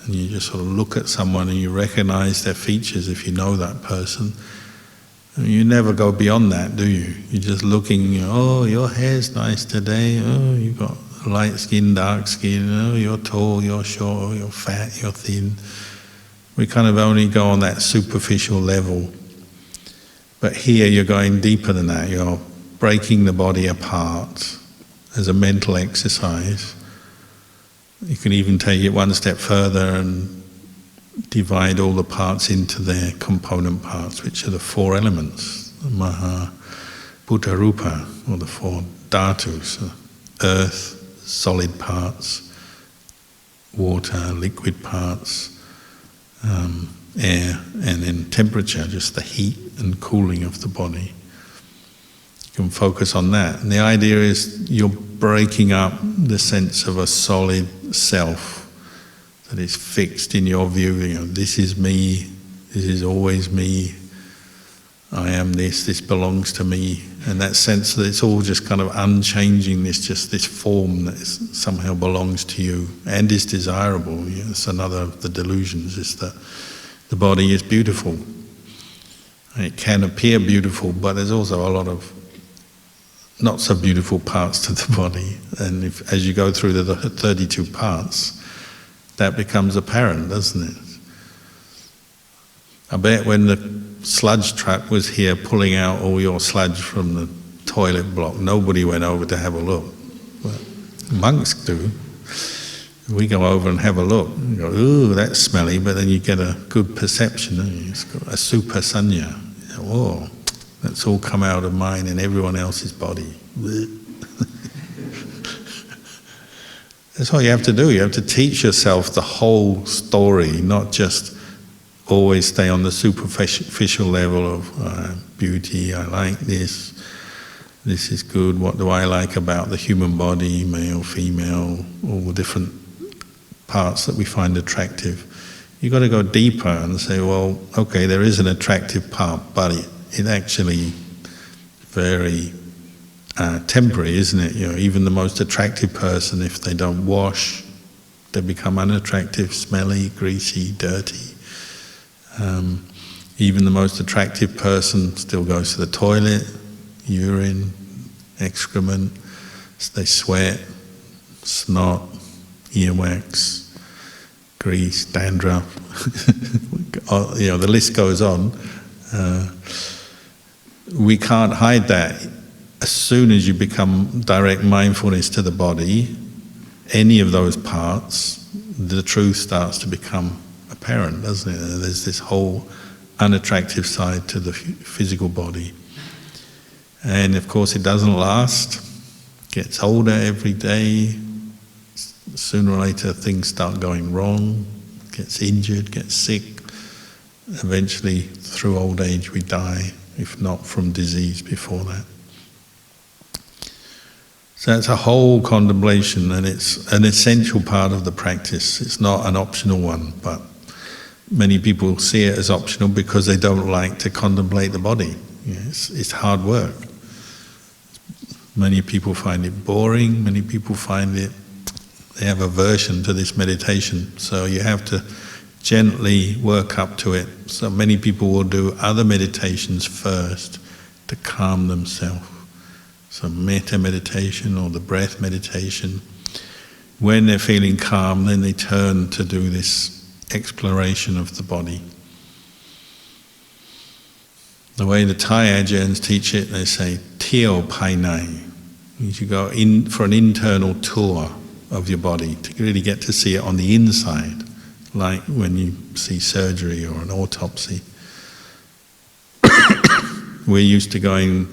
Speaker 1: and you just sort of look at someone and you recognize their features if you know that person. And you never go beyond that, do you? You're just looking, oh, your hair's nice today, oh, you've got light skin, dark skin, oh, you're tall, you're short, you're fat, you're thin. We kind of only go on that superficial level. But here you're going deeper than that. You're breaking the body apart as a mental exercise. You can even take it one step further and divide all the parts into their component parts, which are the four elements, the Maha Bhuta Rupa, or the four dhatus, earth, solid parts, water, liquid parts, air, and then temperature, just the heat and cooling of the body. You can focus on that. And the idea is you're breaking up the sense of a solid self that is fixed in your view. This is me, this is always me, I am this belongs to me. And that sense that it's all just kind of unchanging, this form that somehow belongs to you and is desirable. It's another of the delusions, is that the body is beautiful. And it can appear beautiful, but there's also a lot of not so beautiful parts to the body. And as you go through the 32 parts, that becomes apparent, doesn't it? I bet when the sludge truck was here pulling out all your sludge from the toilet block, nobody went over to have a look. But monks do. We go over and have a look and go, ooh, that's smelly, but then you get a good perception, don't you? It's got a super sanya. Whoa, that's all come out of mine and everyone else's body. That's all you have to do. You have to teach yourself the whole story, not just always stay on the superficial level of beauty, I like this is good, what do I like about the human body, male, female, all the different parts that we find attractive. You've got to go deeper and say, well, okay, there is an attractive part, but it actually very temporary, isn't it? Even the most attractive person, if they don't wash, they become unattractive, smelly, greasy, dirty. Even the most attractive person still goes to the toilet, urine, excrement, they sweat, snot, earwax, grease, dandruff. The list goes on. We can't hide that. As soon as you become direct mindfulness to the body, any of those parts, the truth starts to become apparent, doesn't it? There's this whole unattractive side to the physical body. And of course it doesn't last. gets older every day. Sooner or later things start going wrong, gets injured, gets sick. Eventually, through old age, we die, if not from disease before that. So it's a whole contemplation, and it's an essential part of the practice. It's not an optional one, but many people see it as optional because they don't like to contemplate the body. It's hard work. Many people find it boring, many people find it, they have aversion to this meditation, so you have to gently work up to it. So many people will do other meditations first to calm themselves. So metta meditation or the breath meditation. When they're feeling calm, then they turn to do this exploration of the body. The way the Thai Ajahns teach it, they say, Teo Pai Nai. You should go in for an internal tour of your body to really get to see it on the inside, like when you see surgery or an autopsy. We're used to going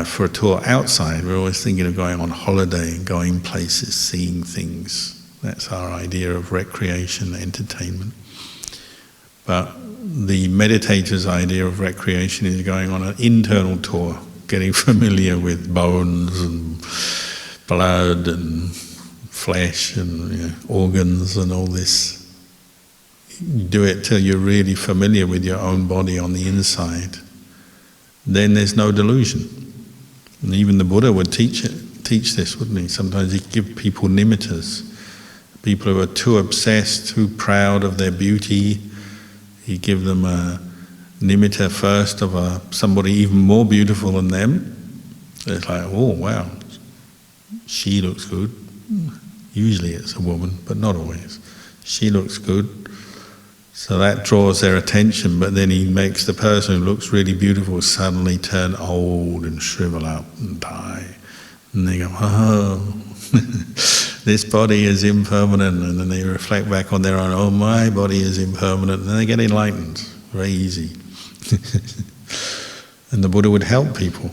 Speaker 1: for a tour outside. We're always thinking of going on holiday, going places, seeing things. That's our idea of recreation, entertainment. But the meditator's idea of recreation is going on an internal tour, getting familiar with bones and blood and flesh and organs and all this. You do it till you're really familiar with your own body on the inside. Then there's no delusion. And even the Buddha would teach this, wouldn't he? Sometimes he'd give people nimittas. People who are too obsessed, too proud of their beauty, he'd give them a nimitta first of somebody even more beautiful than them. It's like, oh wow, she looks good. Usually it's a woman, but not always. She looks good. So that draws their attention, but then he makes the person who looks really beautiful suddenly turn old and shrivel up and die. And they go, oh, this body is impermanent. And then they reflect back on their own, oh, my body is impermanent. And then they get enlightened, very easy. And the Buddha would help people.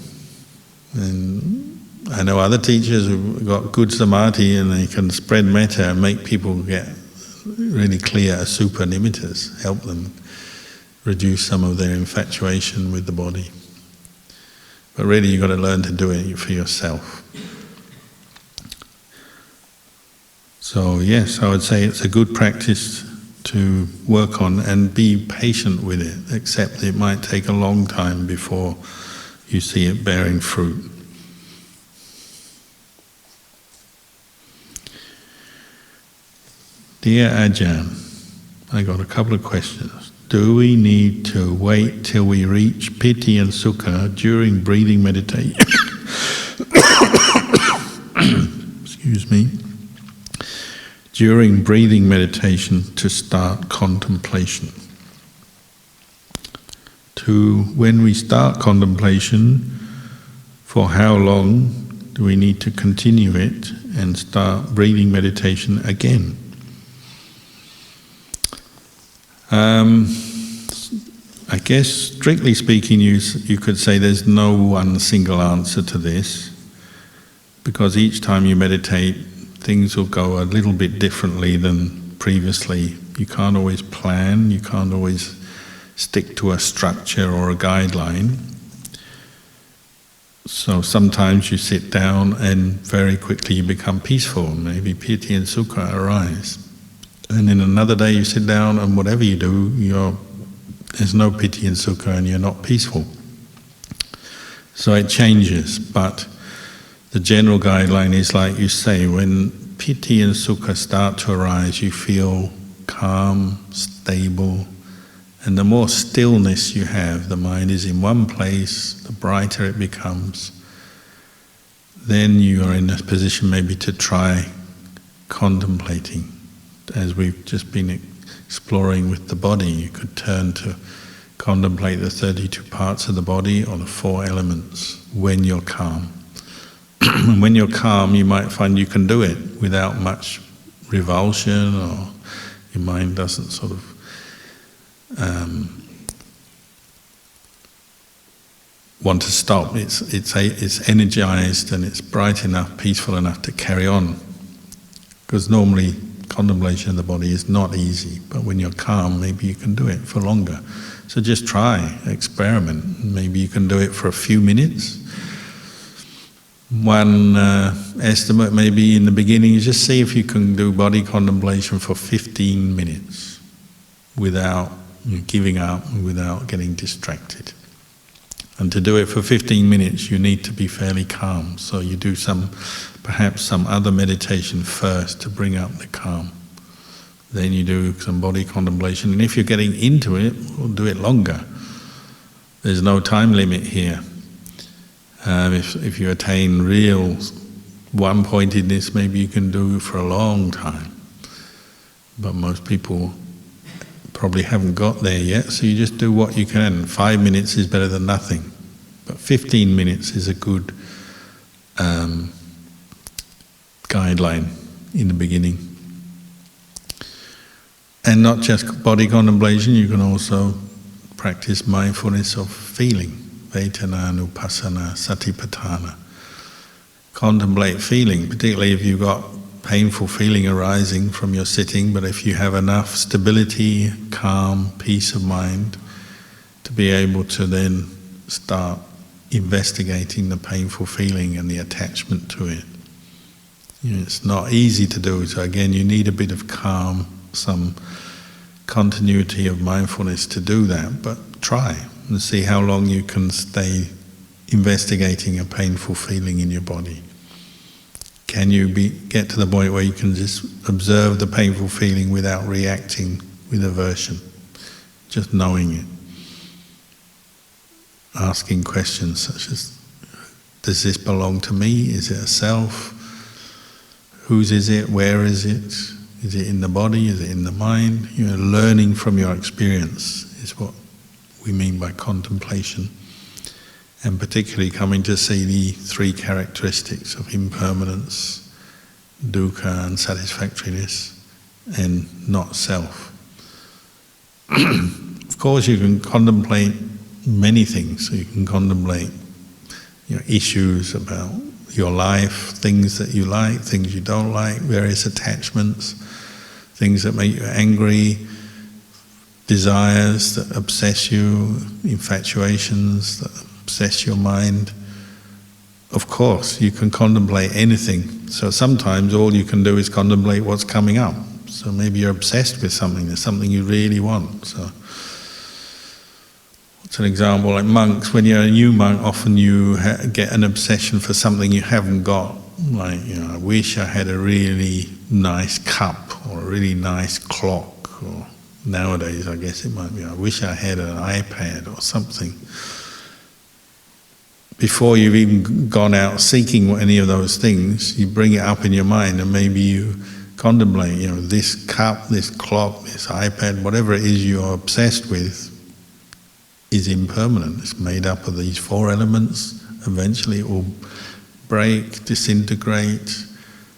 Speaker 1: And I know other teachers who've got good samadhi and they can spread metta and make people get really clear super nimittas, help them reduce some of their infatuation with the body. But really you've got to learn to do it for yourself. So yes, I would say it's a good practice to work on and be patient with it, except it might take a long time before you see it bearing fruit. Dear Ajahn, I got a couple of questions. Do we need to wait till we reach piti and sukha during breathing meditation? Excuse me. During breathing meditation to start contemplation? When we start contemplation, for how long do we need to continue it and start breathing meditation again? I guess, strictly speaking, you could say there's no one single answer to this, because each time you meditate, things will go a little bit differently than previously. You can't always plan, you can't always stick to a structure or a guideline. So sometimes you sit down and very quickly you become peaceful, maybe piti and sukha arise. And in another day you sit down and whatever you do, there's no piti and sukha and you're not peaceful. So it changes, but the general guideline is like you say, when piti and sukha start to arise, you feel calm, stable, and the more stillness you have, the mind is in one place, the brighter it becomes. Then you are in a position maybe to try contemplating. As we've just been exploring with the body, you could turn to contemplate the 32 parts of the body or the 4 elements when you're calm. And when you're calm, you might find you can do it without much revulsion, or your mind doesn't sort of want to stop. It's energized and it's bright enough, peaceful enough to carry on. Because normally contemplation of the body is not easy, but when you're calm, maybe you can do it for longer. So just try, experiment. Maybe you can do it for a few minutes. One estimate maybe in the beginning is just see if you can do body contemplation for 15 minutes without giving up, without getting distracted. And to do it for 15 minutes, you need to be fairly calm. So you do perhaps some other meditation first to bring up the calm. Then you do some body contemplation. And if you're getting into it, we'll do it longer. There's no time limit here. If you attain real one-pointedness, maybe you can do it for a long time. But most people probably haven't got there yet, so you just do what you can. 5 minutes is better than nothing. But 15 minutes is a good guideline in the beginning. And not just body contemplation, you can also practice mindfulness of feeling, Vedanānupassana Satipatthana. Contemplate feeling, particularly if you've got painful feeling arising from your sitting, but if you have enough stability, calm, peace of mind, to be able to then start investigating the painful feeling and the attachment to it. It's not easy to do, so again you need a bit of calm, some continuity of mindfulness to do that, but try and see how long you can stay investigating a painful feeling in your body. Can you get to the point where you can just observe the painful feeling without reacting with aversion, just knowing it? Asking questions such as, does this belong to me? Is it a self? Whose is it? Where is it? Is it in the body? Is it in the mind? Learning from your experience is what we mean by contemplation. And particularly coming to see the three characteristics of impermanence, dukkha, and satisfactoriness, and not self. Of course, you can contemplate many things. So you can contemplate issues about your life, things that you like, things you don't like, various attachments, things that make you angry, desires that obsess you, infatuations that obsess your mind. Of course, you can contemplate anything. So sometimes all you can do is contemplate what's coming up. So maybe you're obsessed with something, there's something you really want. So, what's an example? Like monks, when you're a new monk, often you get an obsession for something you haven't got. Like, I wish I had a really nice cup or a really nice clock. Or nowadays, I guess it might be, I wish I had an iPad or something. Before you've even gone out seeking any of those things, you bring it up in your mind and maybe you contemplate, this cup, this clock, this iPad, whatever it is you're obsessed with is impermanent. It's made up of these four elements. Eventually it will break, disintegrate.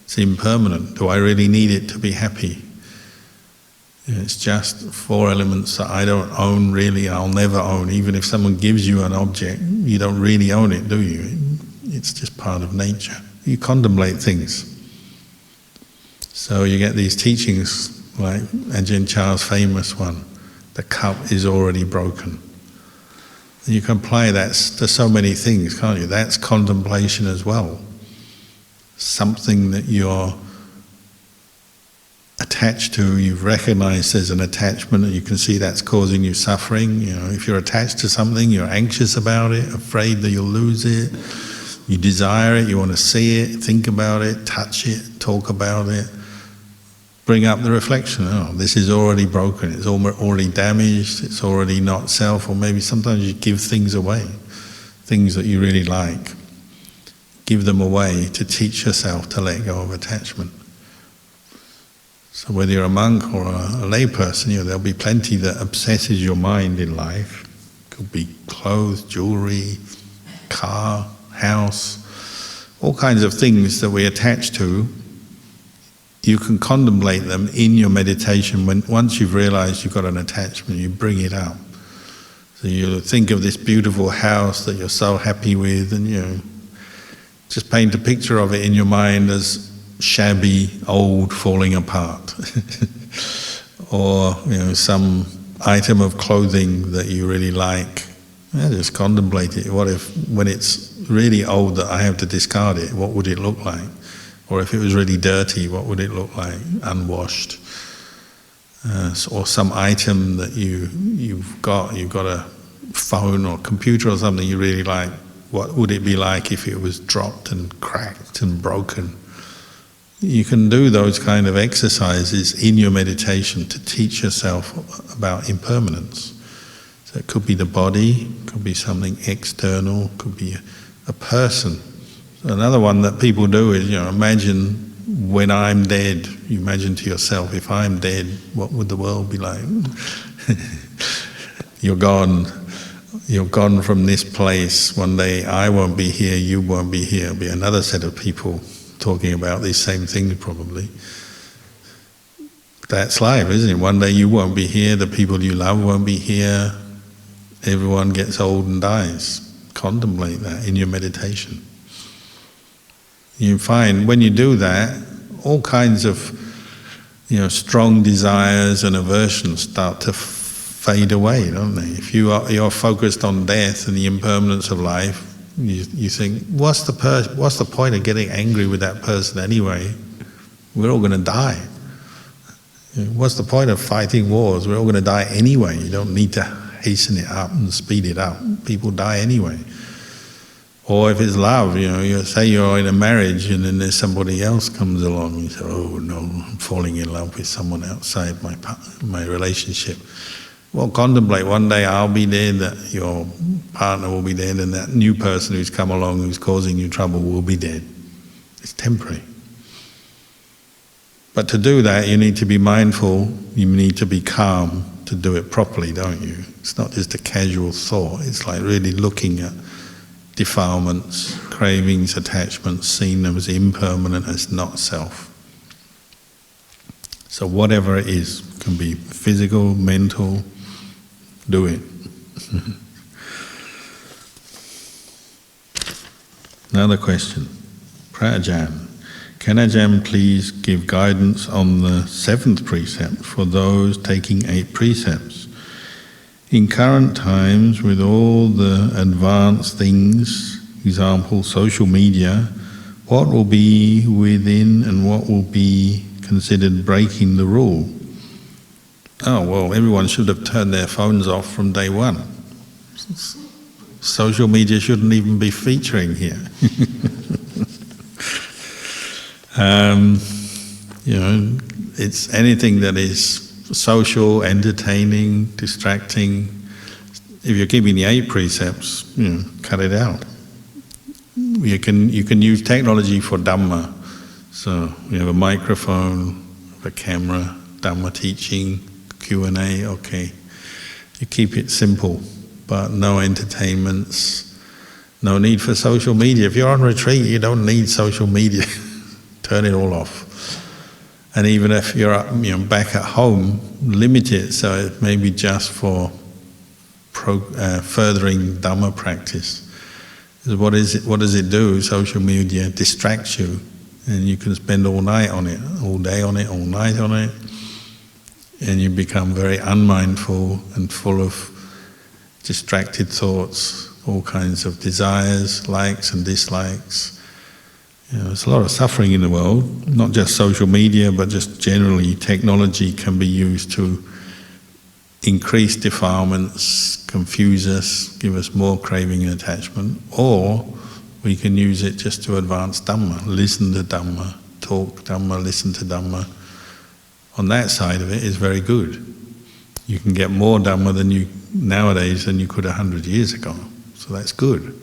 Speaker 1: It's impermanent. Do I really need it to be happy? It's just four elements that I don't own really, I'll never own. Even if someone gives you an object, you don't really own it, do you? It's just part of nature. You contemplate things. So you get these teachings like Ajahn Chah's famous one, the cup is already broken. And you can apply that to so many things, can't you? That's contemplation as well. Something that you're attached to, you've recognized there's an attachment and you can see that's causing you suffering. If you're attached to something, you're anxious about it, afraid that you'll lose it, you desire it, you want to see it, think about it, touch it, talk about it. Bring up the reflection, this is already broken, it's already damaged, it's already not self. Or maybe sometimes you give things away, things that you really like. Give them away to teach yourself to let go of attachment. So whether you're a monk or a lay person, there'll be plenty that obsesses your mind in life. It could be clothes, jewelry, car, house, all kinds of things that we attach to. You can contemplate them in your meditation. Once you've realized you've got an attachment, you bring it up. So you think of this beautiful house that you're so happy with, and just paint a picture of it in your mind as shabby, old, falling apart. Or some item of clothing that you really like. Just contemplate it. What if, when it's really old that I have to discard it, what would it look like? Or if it was really dirty, what would it look like, unwashed? Or some item that you've got a phone or computer or something you really like, what would it be like if it was dropped and cracked and broken? You can do those kind of exercises in your meditation to teach yourself about impermanence. So it could be the body, could be something external, could be a person. So another one that people do is, imagine when I'm dead. You imagine to yourself, if I'm dead, what would the world be like? You're gone from this place. One day I won't be here, you won't be here. There'll be another set of people talking about these same things probably. That's life, isn't it? One day you won't be here, the people you love won't be here, everyone gets old and dies. Contemplate that in your meditation. You find when you do that, all kinds of strong desires and aversions start to fade away, don't they? If you're focused on death and the impermanence of life, you think, what's the point of getting angry with that person anyway? We're all going to die. What's the point of fighting wars? We're all going to die anyway. You don't need to hasten it up and speed it up. People die anyway. Or if it's love, you say you're in a marriage and then there's somebody else comes along and you say, oh no, I'm falling in love with someone outside my relationship. Well, contemplate, one day I'll be dead, that your partner will be dead, and that new person who's come along who's causing you trouble will be dead. It's temporary. But to do that, you need to be mindful, you need to be calm to do it properly, don't you? It's not just a casual thought, it's like really looking at defilements, cravings, attachments, seeing them as impermanent, as not self. So whatever it is, can be physical, mental, do it. Another question. Ajahn, can Ajahn please give guidance on the 7th precept for those taking 8 precepts? In current times, with all the advanced things, example, social media, what will be within and what will be considered breaking the rule? Oh, well, everyone should have turned their phones off from day one. Social media shouldn't even be featuring here. It's anything that is social, entertaining, distracting. If you're keeping the 8 precepts, cut it out. You can use technology for Dhamma. So we have a microphone, a camera, Dhamma teaching, Q&A, okay. You keep it simple, but no entertainments, no need for social media. If you're on retreat, you don't need social media. Turn it all off. And even if you're back at home, limit it so it may be just for furthering Dhamma practice. What does it do? Social media distracts you, and you can spend all night on it, all day on it, all night on it, and you become very unmindful and full of distracted thoughts, all kinds of desires, likes and dislikes. There's a lot of suffering in the world, not just social media, but just generally technology can be used to increase defilements, confuse us, give us more craving and attachment, or we can use it just to advance Dhamma, listen to Dhamma, talk Dhamma, listen to Dhamma. On that side of it is very good. You can get more Dhamma nowadays than you could 100 years ago, so that's good.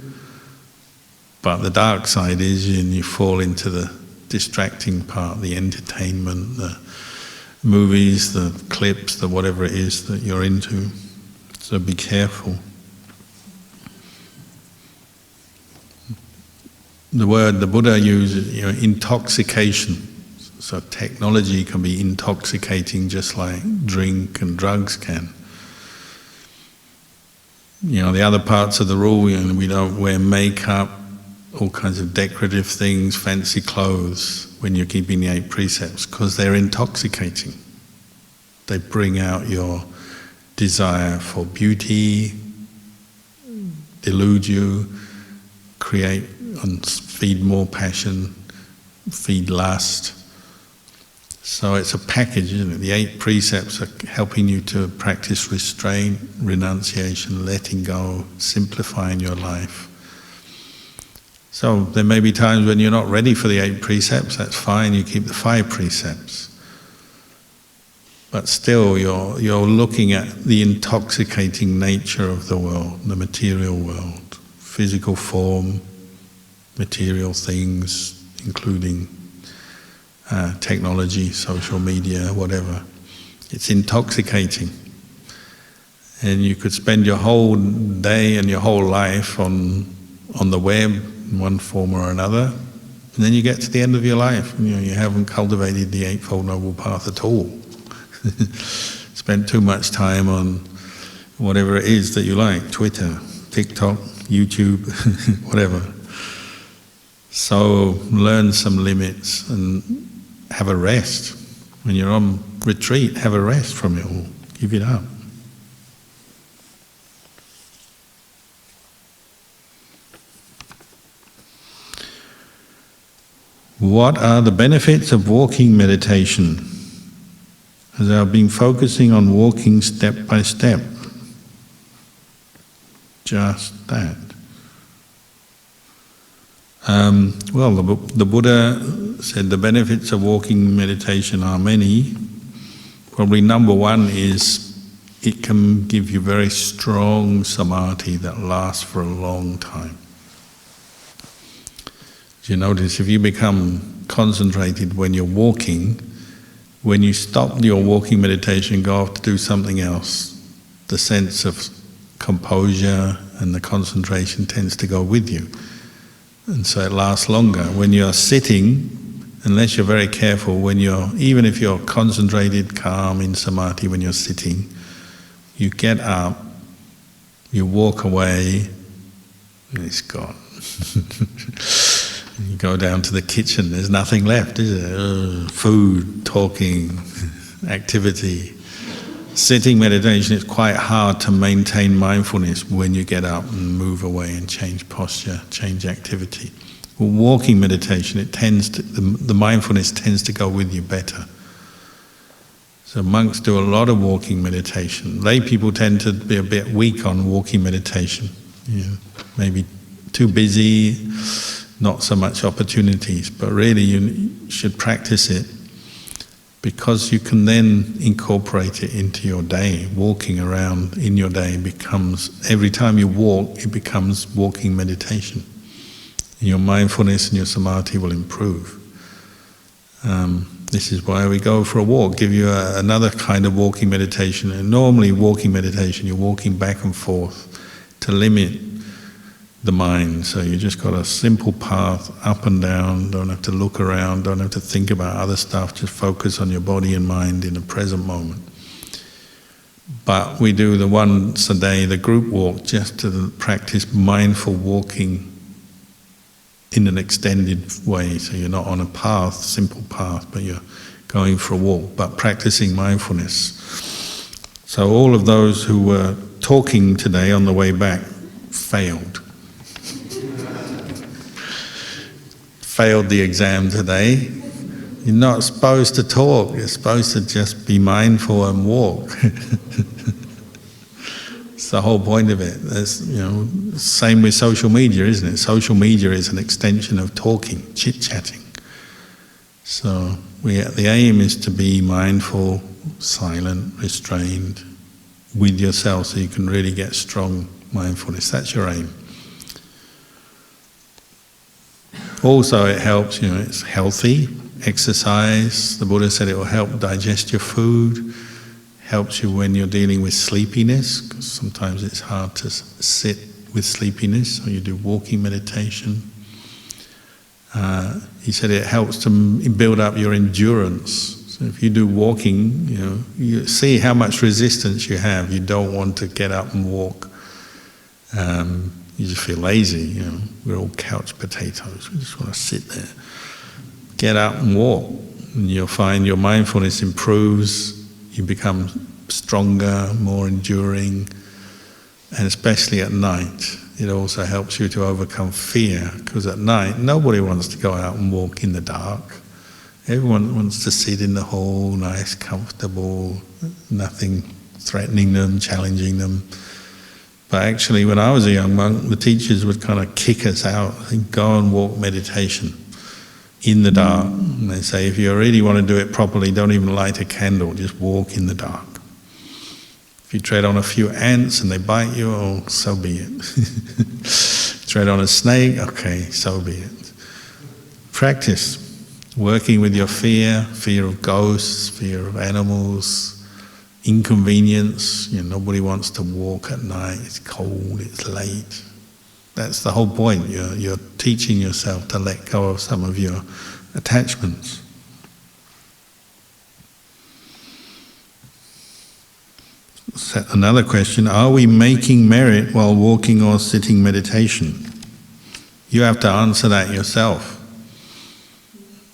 Speaker 1: But the dark side is you fall into the distracting part, the entertainment, the movies, the clips, the whatever it is that you're into. So be careful. The word the Buddha uses, intoxication. So technology can be intoxicating just like drink and drugs can. The other parts of the rule, we don't wear makeup, all kinds of decorative things, fancy clothes when you're keeping the 8 precepts, because they're intoxicating. They bring out your desire for beauty, delude you, create and feed more passion, feed lust. So it's a package, isn't it? The 8 precepts are helping you to practice restraint, renunciation, letting go, simplifying your life. So there may be times when you're not ready for the 8 precepts, that's fine, you keep the 5 precepts. But still you're looking at the intoxicating nature of the world, the material world, physical form, material things, including technology, social media, whatever. It's intoxicating. And you could spend your whole day and your whole life on the web in one form or another, and then you get to the end of your life and you haven't cultivated the Eightfold Noble Path at all. Spent too much time on whatever it is that you like, Twitter, TikTok, YouTube, whatever. So learn some limits and have a rest. When you're on retreat, have a rest from it all. Give it up. What are the benefits of walking meditation? As I've been focusing on walking step by step. Just that. Well, the Buddha said the benefits of walking meditation are many. Probably number one is it can give you very strong samadhi that lasts for a long time. You notice if you become concentrated when you're walking, when you stop your walking meditation, go off to do something else, the sense of composure and the concentration tends to go with you. And so it lasts longer. When you're sitting, unless you're very careful, even if you're concentrated, calm, in samadhi when you're sitting, you get up, you walk away, and it's gone. You go down to the kitchen, there's nothing left, is there? Food, talking, activity. Sitting meditation, it's quite hard to maintain mindfulness when you get up and move away and change posture, change activity. Well, walking meditation, the mindfulness tends to go with you better. So monks do a lot of walking meditation. Lay people tend to be a bit weak on walking meditation. Maybe too busy, not so much opportunities, but really you should practice it because you can then incorporate it into your day. Walking around in your day every time you walk, it becomes walking meditation. And your mindfulness and your samadhi will improve. This is why we go for a walk, give you another kind of walking meditation. And normally walking meditation, you're walking back and forth to limit the mind. So you just got a simple path up and down, don't have to look around, don't have to think about other stuff, just focus on your body and mind in the present moment. But we do the once a day, the group walk, just to practice mindful walking in an extended way. So you're not on a path, simple path, but you're going for a walk, but practicing mindfulness. So all of those who were talking today on the way back failed. Failed the exam today. You're not supposed to talk, you're supposed to just be mindful and walk. It's the whole point of it. Same with social media, isn't it? Social media is an extension of talking, chit-chatting. So the aim is to be mindful, silent, restrained with yourself so you can really get strong mindfulness. That's your aim. Also it helps, it's healthy, exercise. The Buddha said it will help digest your food, helps you when you're dealing with sleepiness, because sometimes it's hard to sit with sleepiness, so you do walking meditation. He said it helps to build up your endurance. So if you do walking, you see how much resistance you have. You don't want to get up and walk. You just feel lazy, you know. We're all couch potatoes. We just want to sit there. Get up and walk. And you'll find your mindfulness improves. You become stronger, more enduring. And especially at night, it also helps you to overcome fear. Because at night, nobody wants to go out and walk in the dark. Everyone wants to sit in the hall, nice, comfortable, nothing threatening them, challenging them. But actually, when I was a young monk, the teachers would kind of kick us out and go and walk meditation in the dark. And they say, if you really want to do it properly, don't even light a candle, just walk in the dark. If you tread on a few ants and they bite you, oh, so be it. Tread on a snake, okay, so be it. Practice. Working with your fear of ghosts, fear of animals, inconvenience. You know, nobody wants to walk at night, it's cold, it's late. That's the whole point. You're teaching yourself to let go of some of your attachments. Another question, are we making merit while walking or sitting meditation? You have to answer that yourself.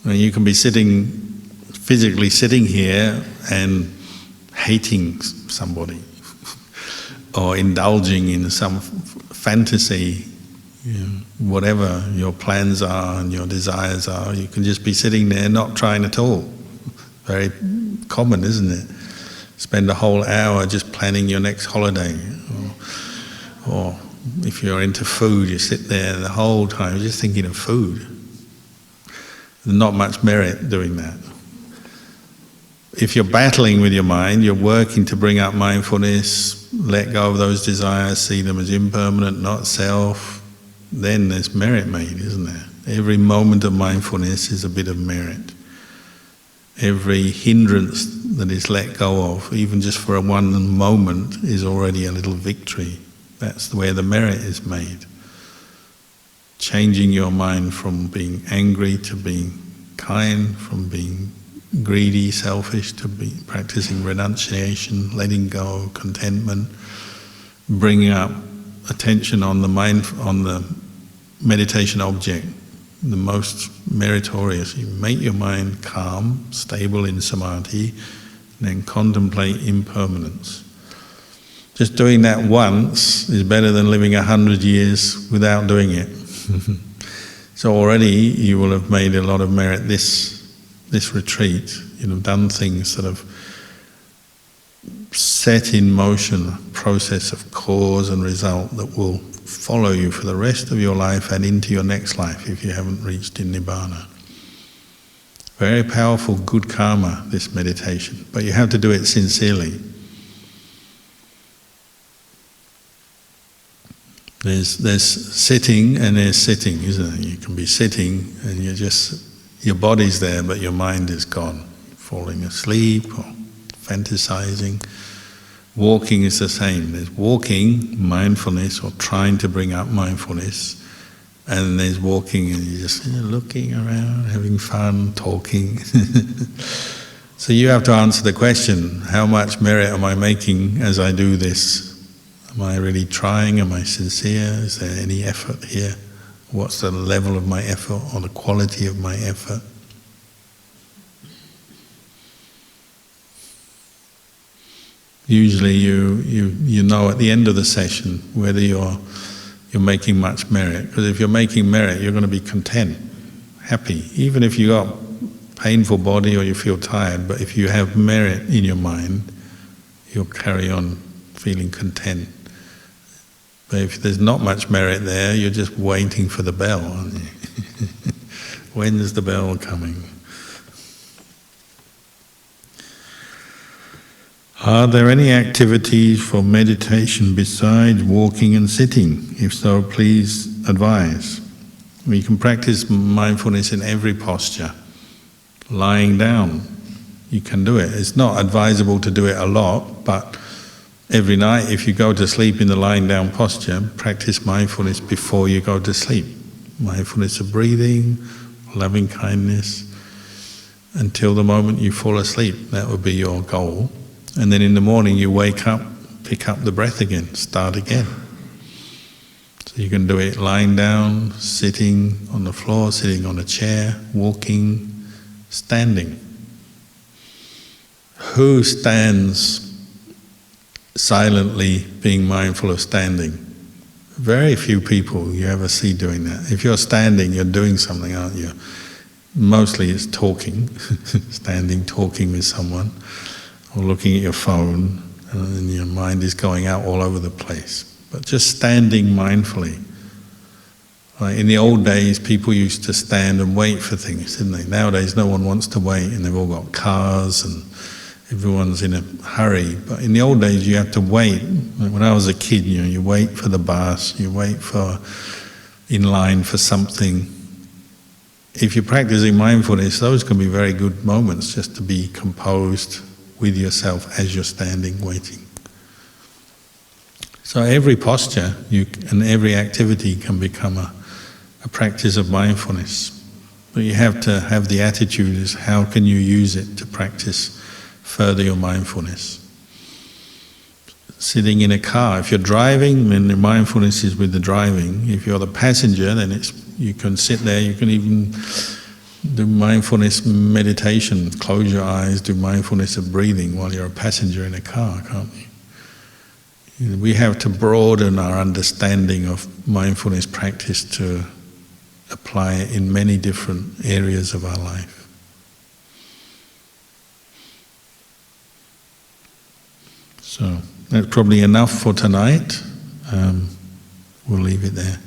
Speaker 1: And you can be physically sitting here and hating somebody or indulging in some fantasy, you know, whatever your plans are and your desires are. You can just be sitting there not trying at all. Very common, isn't it? Spend a whole hour just planning your next holiday. Or if you're into food, you sit there the whole time just thinking of food. There's not much merit doing that. If you're battling with your mind, you're working to bring up mindfulness, let go of those desires, see them as impermanent, not self, then there's merit made, isn't there? Every moment of mindfulness is a bit of merit. Every hindrance that is let go of, even just for a one moment, is already a little victory. That's where the merit is made. Changing your mind from being angry to being kind, from being greedy, selfish, to be practicing renunciation, letting go, contentment, bringing up attention on the mind, on the meditation object, the most meritorious. You make your mind calm, stable in samadhi, and then contemplate impermanence. Just doing that once is better than living 100 years without doing it. So already you will have made a lot of merit this retreat. You'll have done things that have set in motion a process of cause and result that will follow you for the rest of your life and into your next life if you haven't reached in Nibbana. Very powerful, good karma, this meditation, but you have to do it sincerely. There's sitting and there's sitting, isn't it? You can be sitting and your body's there, but your mind is gone, falling asleep or fantasizing. Walking is the same. There's walking, mindfulness, or trying to bring up mindfulness, and there's walking and you're just looking around, having fun, talking. So you have to answer the question, how much merit am I making as I do this? Am I really trying? Am I sincere? Is there any effort here? What's the level of my effort or the quality of my effort? Usually you know at the end of the session whether you're making much merit. Because if you're making merit, you're going to be content, happy. Even if you got painful body or you feel tired, but if you have merit in your mind, you'll carry on feeling content. But if there's not much merit there, you're just waiting for the bell, aren't you? When's the bell coming? Are there any activities for meditation besides walking and sitting? If so, please advise. You can practice mindfulness in every posture. Lying down, you can do it. It's not advisable to do it a lot, but every night, if you go to sleep in the lying down posture, practice mindfulness before you go to sleep. Mindfulness of breathing, loving kindness, until the moment you fall asleep. That would be your goal. And then in the morning you wake up, pick up the breath again, start again. So you can do it lying down, sitting on the floor, sitting on a chair, walking, standing. Who stands silently being mindful of standing? Very few people you ever see doing that. If you're standing, you're doing something, aren't you? Mostly it's talking, standing, talking with someone, or looking at your phone, and your mind is going out all over the place. But just standing mindfully. Like in the old days, people used to stand and wait for things, didn't they? Nowadays, no one wants to wait, and they've all got cars, and everyone's in a hurry. But in the old days, you had to wait. When I was a kid, you wait for the bus, you wait in line for something. If you're practicing mindfulness, those can be very good moments just to be composed with yourself as you're standing, waiting. So every posture and every activity can become a practice of mindfulness. But you have to have the attitude is how can you use it to practice further your mindfulness. Sitting in a car, if you're driving, then the mindfulness is with the driving. If you're the passenger, then you can sit there, you can even do mindfulness meditation, close your eyes, do mindfulness of breathing while you're a passenger in a car, can't you? We have to broaden our understanding of mindfulness practice to apply it in many different areas of our life. So that's probably enough for tonight. We'll leave it there.